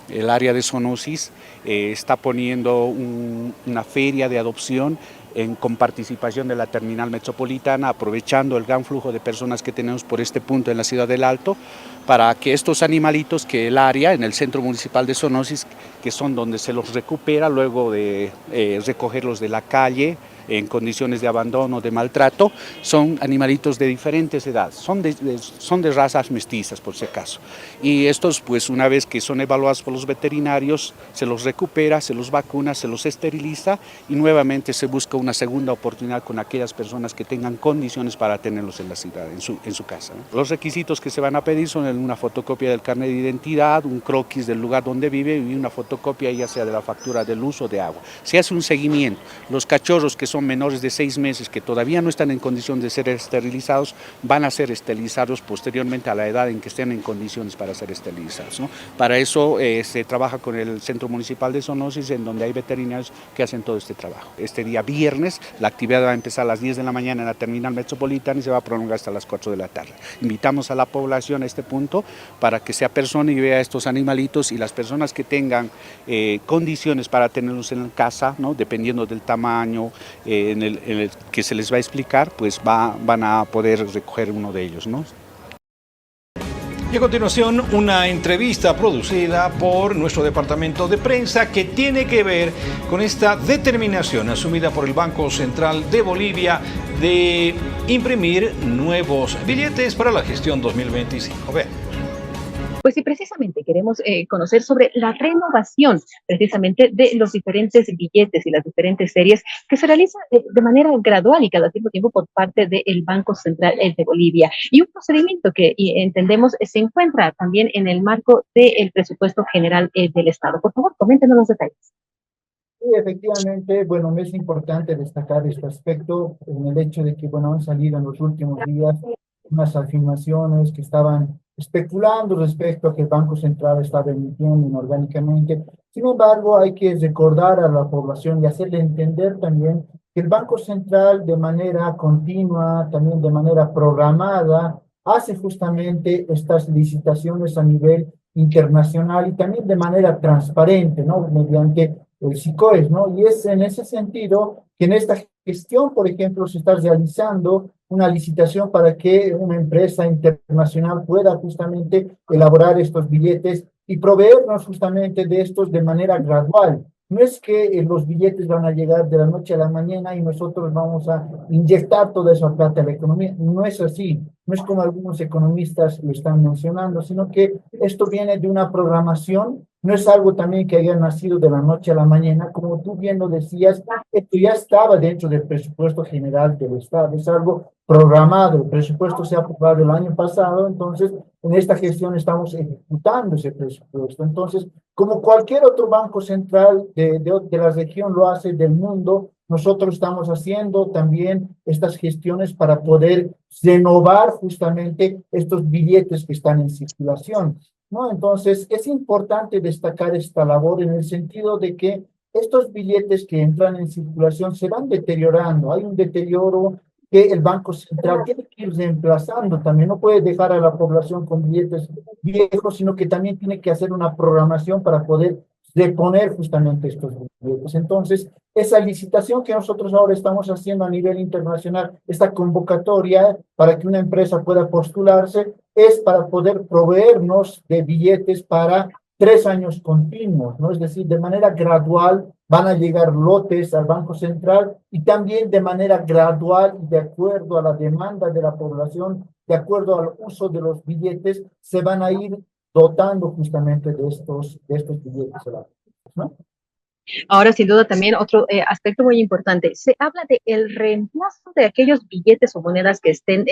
El área de zoonosis está poniendo una feria de adopción con participación de la terminal metropolitana, aprovechando el gran flujo de personas que tenemos por este punto en la ciudad del Alto, para que estos animalitos que el área, en el centro municipal de zoonosis, que son donde se los recupera luego de recogerlos de la calle en condiciones de abandono, de maltrato, son animalitos de diferentes edades, son de razas mestizas por si acaso. Y estos, pues una vez que son evaluados por los veterinarios, se los recupera, se los vacuna, se los esteriliza y nuevamente se busca una segunda oportunidad con aquellas personas que tengan condiciones para tenerlos en la ciudad, en su casa, ¿no? Los requisitos que se van a pedir son una fotocopia del carnet de identidad, un croquis del lugar donde vive y una fotocopia ya sea de la factura del uso de agua. Se hace un seguimiento. Los cachorros que son menores de 6 meses, que todavía no están en condición de ser esterilizados, van a ser esterilizados posteriormente a la edad en que estén en condiciones para ser esterilizados, ¿no? Para eso se trabaja con el Centro Municipal de Zoonosis, en donde hay veterinarios que hacen todo este trabajo. Este día viernes la actividad va a empezar a las 10 de la mañana en la terminal metropolitana y se va a prolongar hasta las 4 de la tarde. Invitamos a la población a este punto para que se apersone y vea estos animalitos, y las personas que tengan condiciones para tenerlos en casa, ¿no? Dependiendo del tamaño en el que se les va a explicar, pues van a poder recoger uno de ellos, ¿no? Y a continuación, una entrevista producida por nuestro departamento de prensa que tiene que ver con esta determinación asumida por el Banco Central de Bolivia de imprimir nuevos billetes para la gestión 2025. Vean. Pues sí, precisamente queremos conocer sobre la renovación precisamente de los diferentes billetes y las diferentes series que se realizan de manera gradual y cada cierto tiempo por parte del Banco Central de Bolivia. Y un procedimiento que entendemos se encuentra también en el marco del presupuesto general del Estado. Por favor, coméntenos los detalles. Sí, efectivamente, bueno, es importante destacar este aspecto en el hecho de que, bueno, han salido en los últimos días unas afirmaciones que estaban especulando respecto a que el Banco Central estaba emitiendo inorgánicamente. Sin embargo, hay que recordar a la población y hacerle entender también que el Banco Central de manera continua, también de manera programada, hace justamente estas licitaciones a nivel internacional y también de manera transparente, ¿no? Mediante el SICOES, ¿no? Y es en ese sentido que en esta gestión, por ejemplo, se está realizando una licitación para que una empresa internacional pueda justamente elaborar estos billetes y proveernos justamente de estos de manera gradual. No es que los billetes van a llegar de la noche a la mañana y nosotros vamos a inyectar toda esa plata a la economía. No es así, no es como algunos economistas lo están mencionando, sino que esto viene de una programación. No es algo también que haya nacido de la noche a la mañana, como tú bien lo decías, esto ya estaba dentro del presupuesto general del Estado, es algo programado, el presupuesto se ha aprobado el año pasado, entonces en esta gestión estamos ejecutando ese presupuesto. Entonces, como cualquier otro banco central de la región lo hace del mundo, nosotros estamos haciendo también estas gestiones para poder renovar justamente estos billetes que están en circulación, ¿no? Entonces, es importante destacar esta labor en el sentido de que estos billetes que entran en circulación se van deteriorando. Hay un deterioro que el Banco Central tiene que ir reemplazando también. No puede dejar a la población con billetes viejos, sino que también tiene que hacer una programación para poder reponer justamente estos billetes. Entonces, esa licitación que nosotros ahora estamos haciendo a nivel internacional, esta convocatoria para que una empresa pueda postularse, es para poder proveernos de billetes para 3 años continuos, ¿no? Es decir, de manera gradual van a llegar lotes al Banco Central y también de manera gradual y de acuerdo a la demanda de la población, de acuerdo al uso de los billetes, se van a ir dotando justamente de estos billetes, ¿no? Ahora, sin duda, también otro aspecto muy importante. Se habla de el reemplazo de aquellos billetes o monedas que estén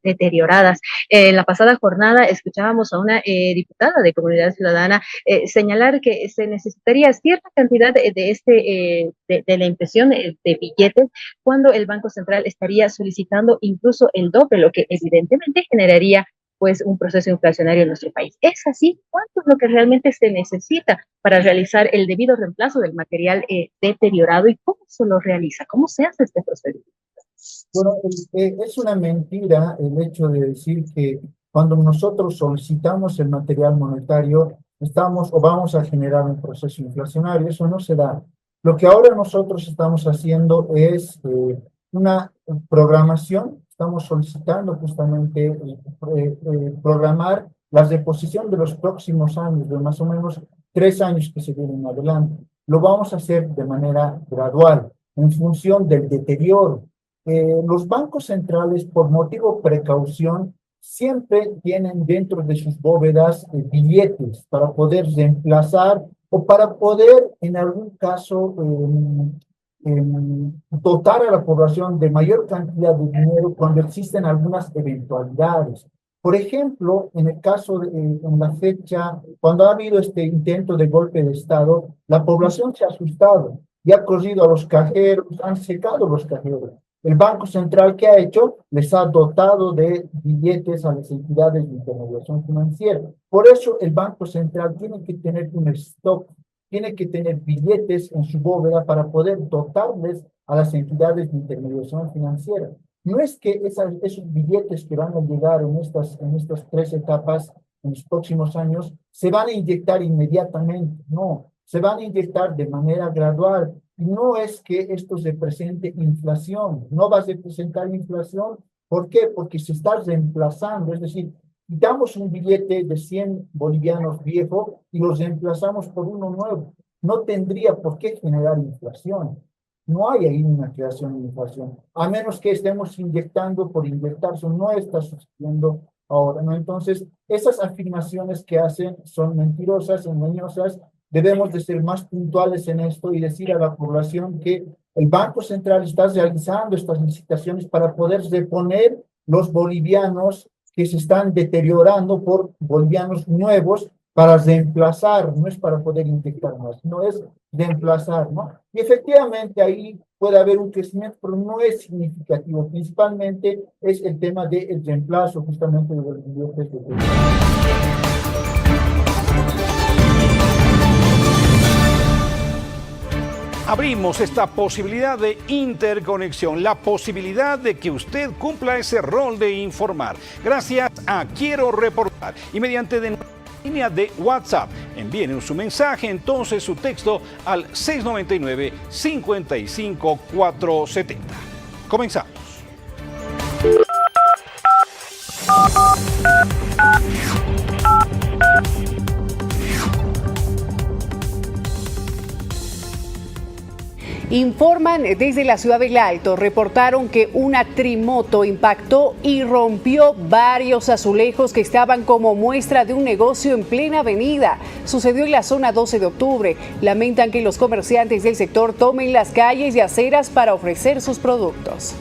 deterioradas. En la pasada jornada escuchábamos a una diputada de Comunidad Ciudadana señalar que se necesitaría cierta cantidad de la impresión de billetes cuando el Banco Central estaría solicitando incluso el doble, lo que evidentemente generaría pues un proceso inflacionario en nuestro país. ¿Es así? ¿Cuánto es lo que realmente se necesita para realizar el debido reemplazo del material deteriorado y cómo se lo realiza? ¿Cómo se hace este procedimiento? Bueno, es una mentira el hecho de decir que cuando nosotros solicitamos el material monetario estamos o vamos a generar un proceso inflacionario. Eso no se da. Lo que ahora nosotros estamos haciendo es una programación. Estamos solicitando justamente programar la reposición de los próximos años, de más o menos 3 años que se vienen adelante. Lo vamos a hacer de manera gradual, en función del deterioro. Los bancos centrales, por motivo precaución, siempre tienen dentro de sus bóvedas billetes para poder reemplazar o para poder, en algún caso, dotar a la población de mayor cantidad de dinero cuando existen algunas eventualidades. Por ejemplo, en el caso, en la fecha, cuando ha habido este intento de golpe de Estado, la población se ha asustado y ha corrido a los cajeros, han secado los cajeros. El Banco Central, ¿qué ha hecho? Les ha dotado de billetes a las entidades de intermediación financiera. Por eso el Banco Central tiene que tener un stock, tiene que tener billetes en su bóveda para poder dotarles a las entidades de intermediación financiera. No es que esos billetes que van a llegar en estas 3 etapas, en los próximos años, se van a inyectar inmediatamente, no, se van a inyectar de manera gradual. Y no es que esto represente inflación, no va a representar inflación. ¿Por qué? Porque se está reemplazando, es decir, quitamos un billete de 100 bolivianos viejo y los reemplazamos por uno nuevo. No tendría por qué generar inflación. No hay ahí una creación de inflación, a menos que estemos inyectando por inyectar, eso no está sucediendo ahora, ¿no? Entonces, esas afirmaciones que hacen son mentirosas, engañosas. Debemos de ser más puntuales en esto y decir a la población que el Banco Central está realizando estas licitaciones para poder reponer los bolivianos que se están deteriorando por bolivianos nuevos para reemplazar, no es para poder inyectar más, no es reemplazar, ¿no? Y efectivamente ahí puede haber un crecimiento, pero no es significativo, principalmente es el tema del reemplazo justamente de los billetes de crédito. Abrimos esta posibilidad de interconexión, la posibilidad de que usted cumpla ese rol de informar. Gracias a Quiero Reportar y mediante de línea de WhatsApp. Envíen su mensaje, entonces su texto al 699-55470. Comenzamos. Informan desde la ciudad del Alto, reportaron que una trimoto impactó y rompió varios azulejos que estaban como muestra de un negocio en plena avenida. Sucedió en la zona 12 de octubre. Lamentan que los comerciantes del sector tomen las calles y aceras para ofrecer sus productos.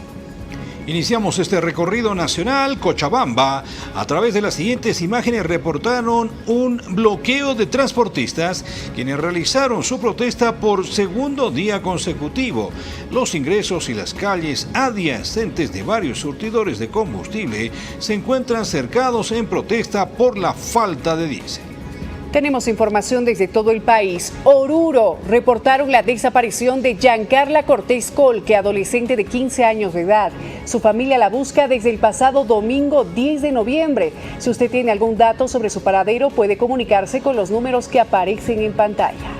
Iniciamos este recorrido nacional. Cochabamba, a través de las siguientes imágenes, reportaron un bloqueo de transportistas quienes realizaron su protesta por segundo día consecutivo. Los ingresos y las calles adyacentes de varios surtidores de combustible se encuentran cercados en protesta por la falta de diésel. Tenemos información desde todo el país. Oruro reportaron la desaparición de Giancarla Cortés Colque, adolescente de 15 años de edad. Su familia la busca desde el pasado domingo 10 de noviembre. Si usted tiene algún dato sobre su paradero, puede comunicarse con los números que aparecen en pantalla.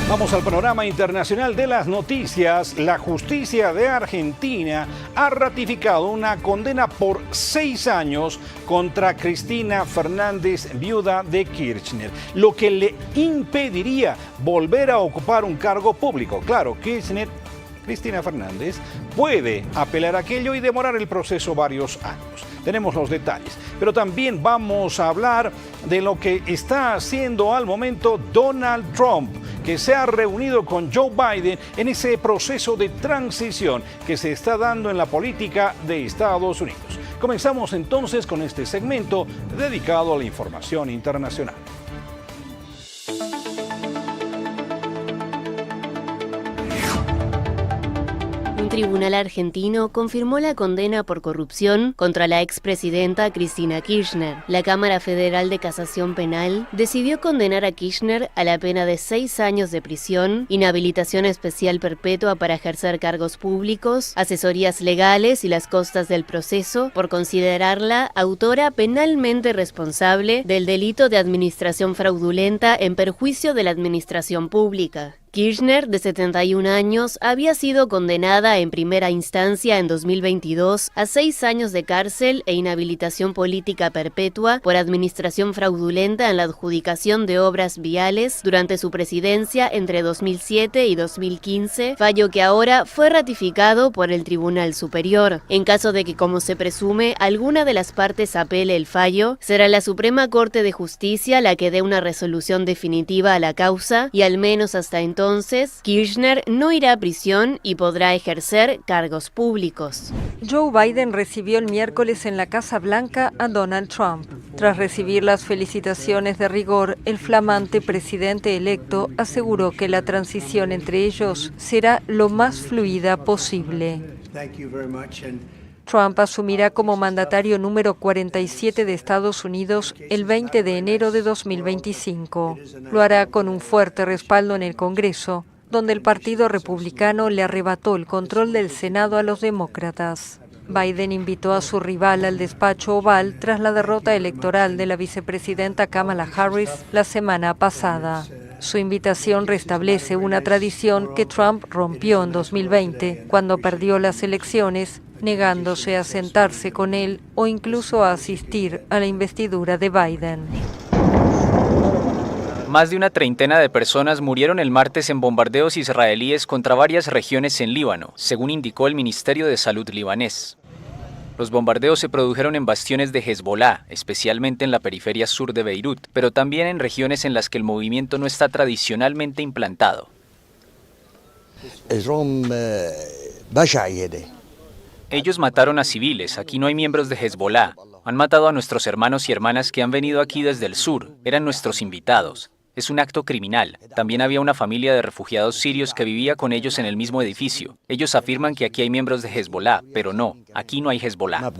Vamos al panorama internacional de las noticias. La justicia de Argentina ha ratificado una condena por 6 años contra Cristina Fernández, viuda de Kirchner, lo que le impediría volver a ocupar un cargo público. Claro, Cristina Fernández puede apelar a aquello y demorar el proceso varios años. Tenemos los detalles, pero también vamos a hablar de lo que está haciendo al momento Donald Trump, que se ha reunido con Joe Biden en ese proceso de transición que se está dando en la política de Estados Unidos. Comenzamos entonces con este segmento dedicado a la información internacional. Un tribunal argentino confirmó la condena por corrupción contra la expresidenta Cristina Kirchner. La Cámara Federal de Casación Penal decidió condenar a Kirchner a la pena de 6 años de prisión, inhabilitación especial perpetua para ejercer cargos públicos, asesorías legales y las costas del proceso, por considerarla autora penalmente responsable del delito de administración fraudulenta en perjuicio de la administración pública. Kirchner, de 71 años, había sido condenada en primera instancia en 2022 a 6 años de cárcel e inhabilitación política perpetua por administración fraudulenta en la adjudicación de obras viales durante su presidencia entre 2007 y 2015, fallo que ahora fue ratificado por el Tribunal Superior. En caso de que, como se presume, alguna de las partes apele el fallo, será la Suprema Corte de Justicia la que dé una resolución definitiva a la causa y al menos hasta entonces Kirchner no irá a prisión y podrá ejercer cargos públicos. Joe Biden recibió el miércoles en la Casa Blanca a Donald Trump. Tras recibir las felicitaciones de rigor, el flamante presidente electo aseguró que la transición entre ellos será lo más fluida posible. Trump asumirá como mandatario número 47 de Estados Unidos el 20 de enero de 2025. Lo hará con un fuerte respaldo en el Congreso, donde el Partido Republicano le arrebató el control del Senado a los demócratas. Biden invitó a su rival al despacho oval tras la derrota electoral de la vicepresidenta Kamala Harris la semana pasada. Su invitación restablece una tradición que Trump rompió en 2020, cuando perdió las elecciones, negándose a sentarse con él o incluso a asistir a la investidura de Biden. Más de una treintena de personas murieron el martes en bombardeos israelíes contra varias regiones en Líbano, según indicó el Ministerio de Salud libanés. Los bombardeos se produjeron en bastiones de Hezbolá, especialmente en la periferia sur de Beirut, pero también en regiones en las que el movimiento no está tradicionalmente implantado. Ellos mataron a civiles, aquí no hay miembros de Hezbolá. Han matado a nuestros hermanos y hermanas que han venido aquí desde el sur, eran nuestros invitados. Es un acto criminal. También había una familia de refugiados sirios que vivía con ellos en el mismo edificio. Ellos afirman que aquí hay miembros de Hezbolá, pero no, aquí no hay Hezbolá.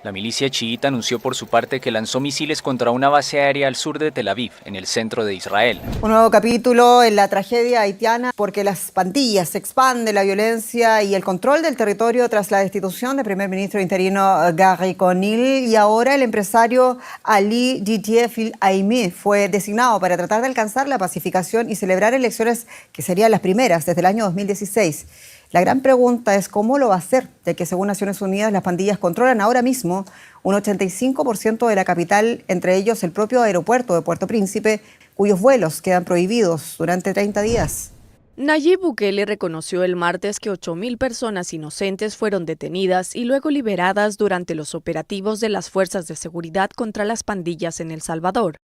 La milicia chiita anunció por su parte que lanzó misiles contra una base aérea al sur de Tel Aviv, en el centro de Israel. Un nuevo capítulo en la tragedia haitiana porque las pandillas se expande la violencia y el control del territorio tras la destitución del primer ministro interino Gary Conil, y ahora el empresario Ali Didier Fil-Aimé fue designado para tratar de alcanzar la pacificación y celebrar elecciones que serían las primeras desde el año 2016. La gran pregunta es cómo lo va a hacer, ya que según Naciones Unidas las pandillas controlan ahora mismo un 85% de la capital, entre ellos el propio aeropuerto de Puerto Príncipe, cuyos vuelos quedan prohibidos durante 30 días. Nayib Bukele reconoció el martes que 8.000 personas inocentes fueron detenidas y luego liberadas durante los operativos de las fuerzas de seguridad contra las pandillas en El Salvador.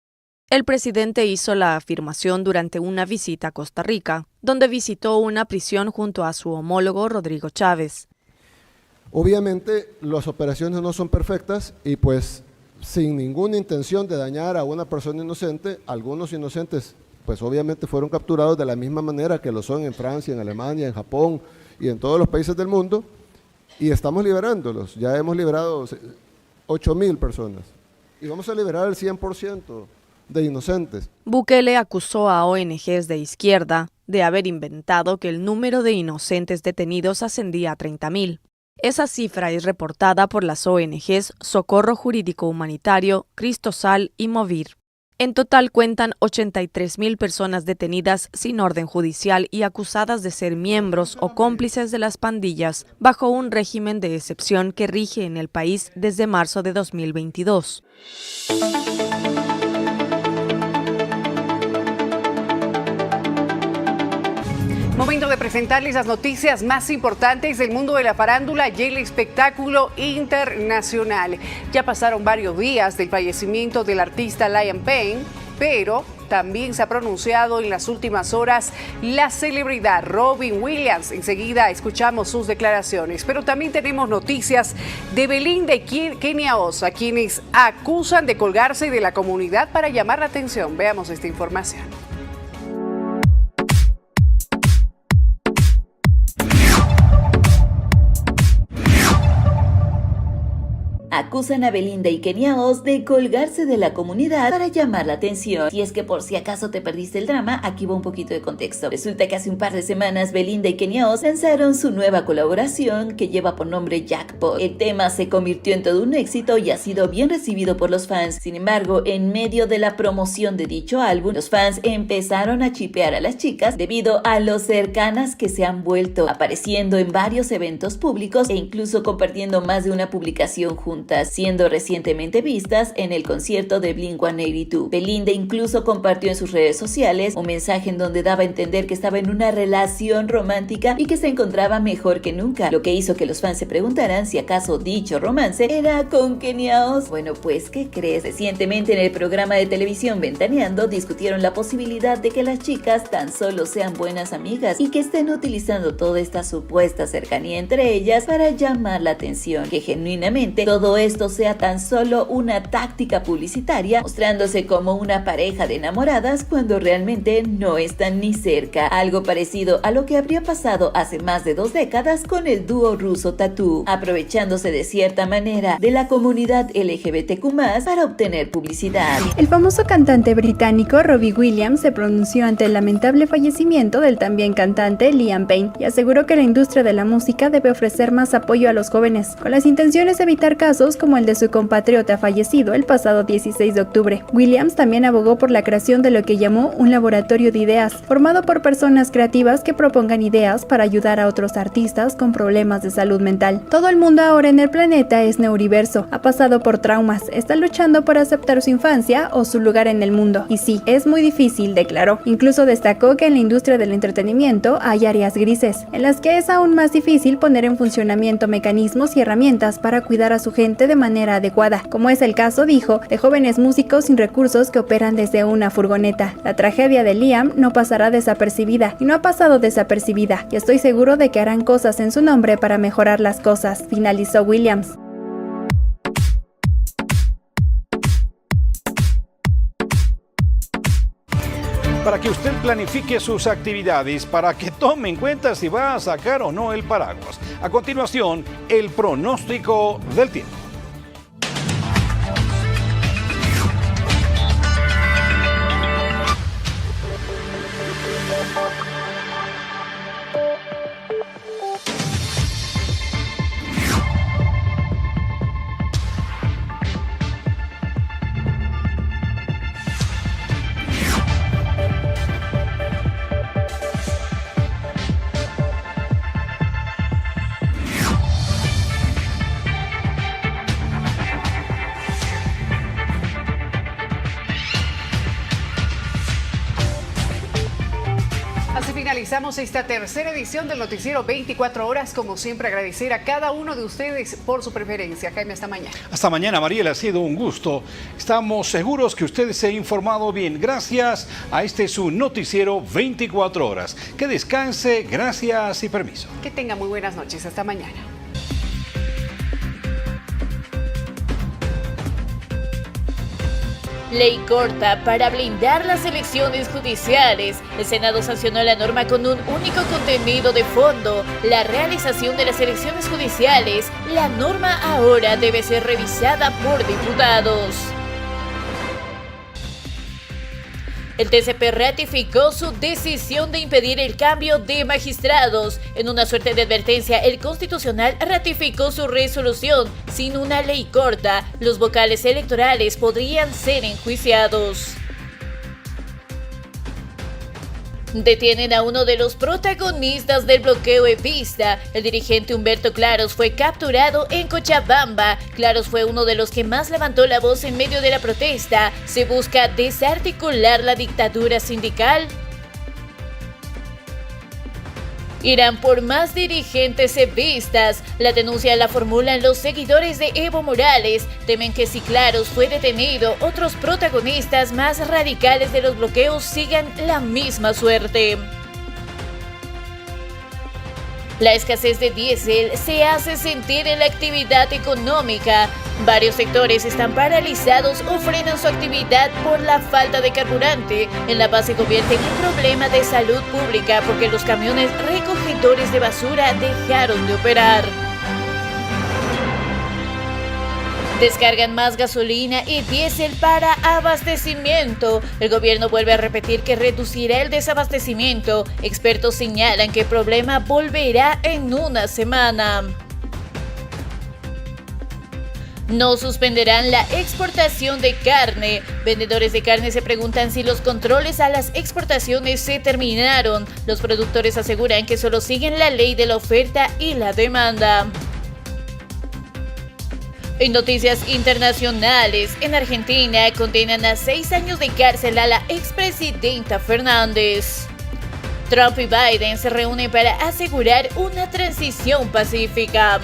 El presidente hizo la afirmación durante una visita a Costa Rica, donde visitó una prisión junto a su homólogo Rodrigo Chávez. Obviamente las operaciones no son perfectas y pues sin ninguna intención de dañar a una persona inocente, algunos inocentes pues obviamente fueron capturados de la misma manera que lo son en Francia, en Alemania, en Japón y en todos los países del mundo, y estamos liberándolos. Ya hemos liberado 8.000 personas y vamos a liberar el 100% de inocentes. Bukele acusó a ONGs de izquierda de haber inventado que el número de inocentes detenidos ascendía a 30.000. Esa cifra es reportada por las ONGs Socorro Jurídico Humanitario, Cristosal y Movir. En total cuentan 83.000 personas detenidas sin orden judicial y acusadas de ser miembros o cómplices de las pandillas bajo un régimen de excepción que rige en el país desde marzo de 2022. Momento de presentarles las noticias más importantes del mundo de la farándula y el espectáculo internacional. Ya pasaron varios días del fallecimiento del artista Liam Payne, pero también se ha pronunciado en las últimas horas la celebridad Robin Williams. Enseguida escuchamos sus declaraciones, pero también tenemos noticias de Belinda y Kenia Oz, a quienes acusan de colgarse de la comunidad para llamar la atención. Veamos esta información. Acusan a Belinda y Kenia Oz de colgarse de la comunidad para llamar la atención. Y es que por si acaso te perdiste el drama, aquí va un poquito de contexto. Resulta que hace un par de semanas Belinda y Kenia Oz lanzaron su nueva colaboración que lleva por nombre Jackpot. El tema se convirtió en todo un éxito y ha sido bien recibido por los fans. Sin embargo, en medio de la promoción de dicho álbum, los fans empezaron a chipear a las chicas debido a lo cercanas que se han vuelto, apareciendo en varios eventos públicos e incluso compartiendo más de una publicación juntas, siendo recientemente vistas en el concierto de Blink-182. Belinda incluso compartió en sus redes sociales un mensaje en donde daba a entender que estaba en una relación romántica y que se encontraba mejor que nunca, lo que hizo que los fans se preguntaran si acaso dicho romance era con Kenia Oz. Bueno, pues, ¿qué crees? Recientemente en el programa de televisión Ventaneando discutieron la posibilidad de que las chicas tan solo sean buenas amigas y que estén utilizando toda esta supuesta cercanía entre ellas para llamar la atención, que genuinamente todo esto sea tan solo una táctica publicitaria, mostrándose como una pareja de enamoradas cuando realmente no están ni cerca. Algo parecido a lo que habría pasado hace más de 2 décadas con el dúo ruso Tattoo, aprovechándose de cierta manera de la comunidad LGBTQ+ para obtener publicidad. El famoso cantante británico Robbie Williams se pronunció ante el lamentable fallecimiento del también cantante Liam Payne y aseguró que la industria de la música debe ofrecer más apoyo a los jóvenes, con las intenciones de evitar casos casos como el de su compatriota fallecido el pasado 16 de octubre. Williams también abogó por la creación de lo que llamó un laboratorio de ideas, formado por personas creativas que propongan ideas para ayudar a otros artistas con problemas de salud mental. Todo el mundo ahora en el planeta es neurodiverso, ha pasado por traumas, está luchando por aceptar su infancia o su lugar en el mundo. Y sí, es muy difícil, declaró. Incluso destacó que en la industria del entretenimiento hay áreas grises, en las que es aún más difícil poner en funcionamiento mecanismos y herramientas para cuidar a su gente de manera adecuada, como es el caso, dijo, de jóvenes músicos sin recursos que operan desde una furgoneta. La tragedia de Liam no pasará desapercibida, y no ha pasado desapercibida, y estoy seguro de que harán cosas en su nombre para mejorar las cosas, finalizó Williams. Para que usted planifique sus actividades, para que tome en cuenta si va a sacar o no el paraguas. A continuación, el pronóstico del tiempo. Así finalizamos esta tercera edición del Noticiero 24 Horas. Como siempre, agradecer a cada uno de ustedes por su preferencia. Jaime, hasta mañana. Hasta mañana, Mariela. Ha sido un gusto. Estamos seguros que usted se ha informado bien. Gracias a este su Noticiero 24 Horas. Que descanse. Gracias y permiso. Que tenga muy buenas noches. Hasta mañana. Ley corta para blindar las elecciones judiciales. El Senado sancionó la norma con un único contenido de fondo: la realización de las elecciones judiciales. La norma ahora debe ser revisada por diputados. El TCP ratificó su decisión de impedir el cambio de magistrados. En una suerte de advertencia, el Constitucional ratificó su resolución. Sin una ley corta, los vocales electorales podrían ser enjuiciados. Detienen a uno de los protagonistas del bloqueo evista. El dirigente Humberto Claros fue capturado en Cochabamba. Claros fue uno de los que más levantó la voz en medio de la protesta. Se busca desarticular la dictadura sindical. Irán por más dirigentes evistas. La denuncia la formulan los seguidores de Evo Morales. Temen que si Claros fue detenido, otros protagonistas más radicales de los bloqueos sigan la misma suerte. La escasez de diésel se hace sentir en la actividad económica. Varios sectores están paralizados o frenan su actividad por la falta de carburante. En La Paz se convierte en un problema de salud pública porque los camiones recogedores de basura dejaron de operar. Descargan más gasolina y diésel para abastecimiento. El gobierno vuelve a repetir que reducirá el desabastecimiento. Expertos señalan que el problema volverá en una semana. No suspenderán la exportación de carne. Vendedores de carne se preguntan si los controles a las exportaciones se terminaron. Los productores aseguran que solo siguen la ley de la oferta y la demanda. En noticias internacionales, en Argentina condenan a 6 años de cárcel a la expresidenta Fernández. Trump y Biden se reúnen para asegurar una transición pacífica.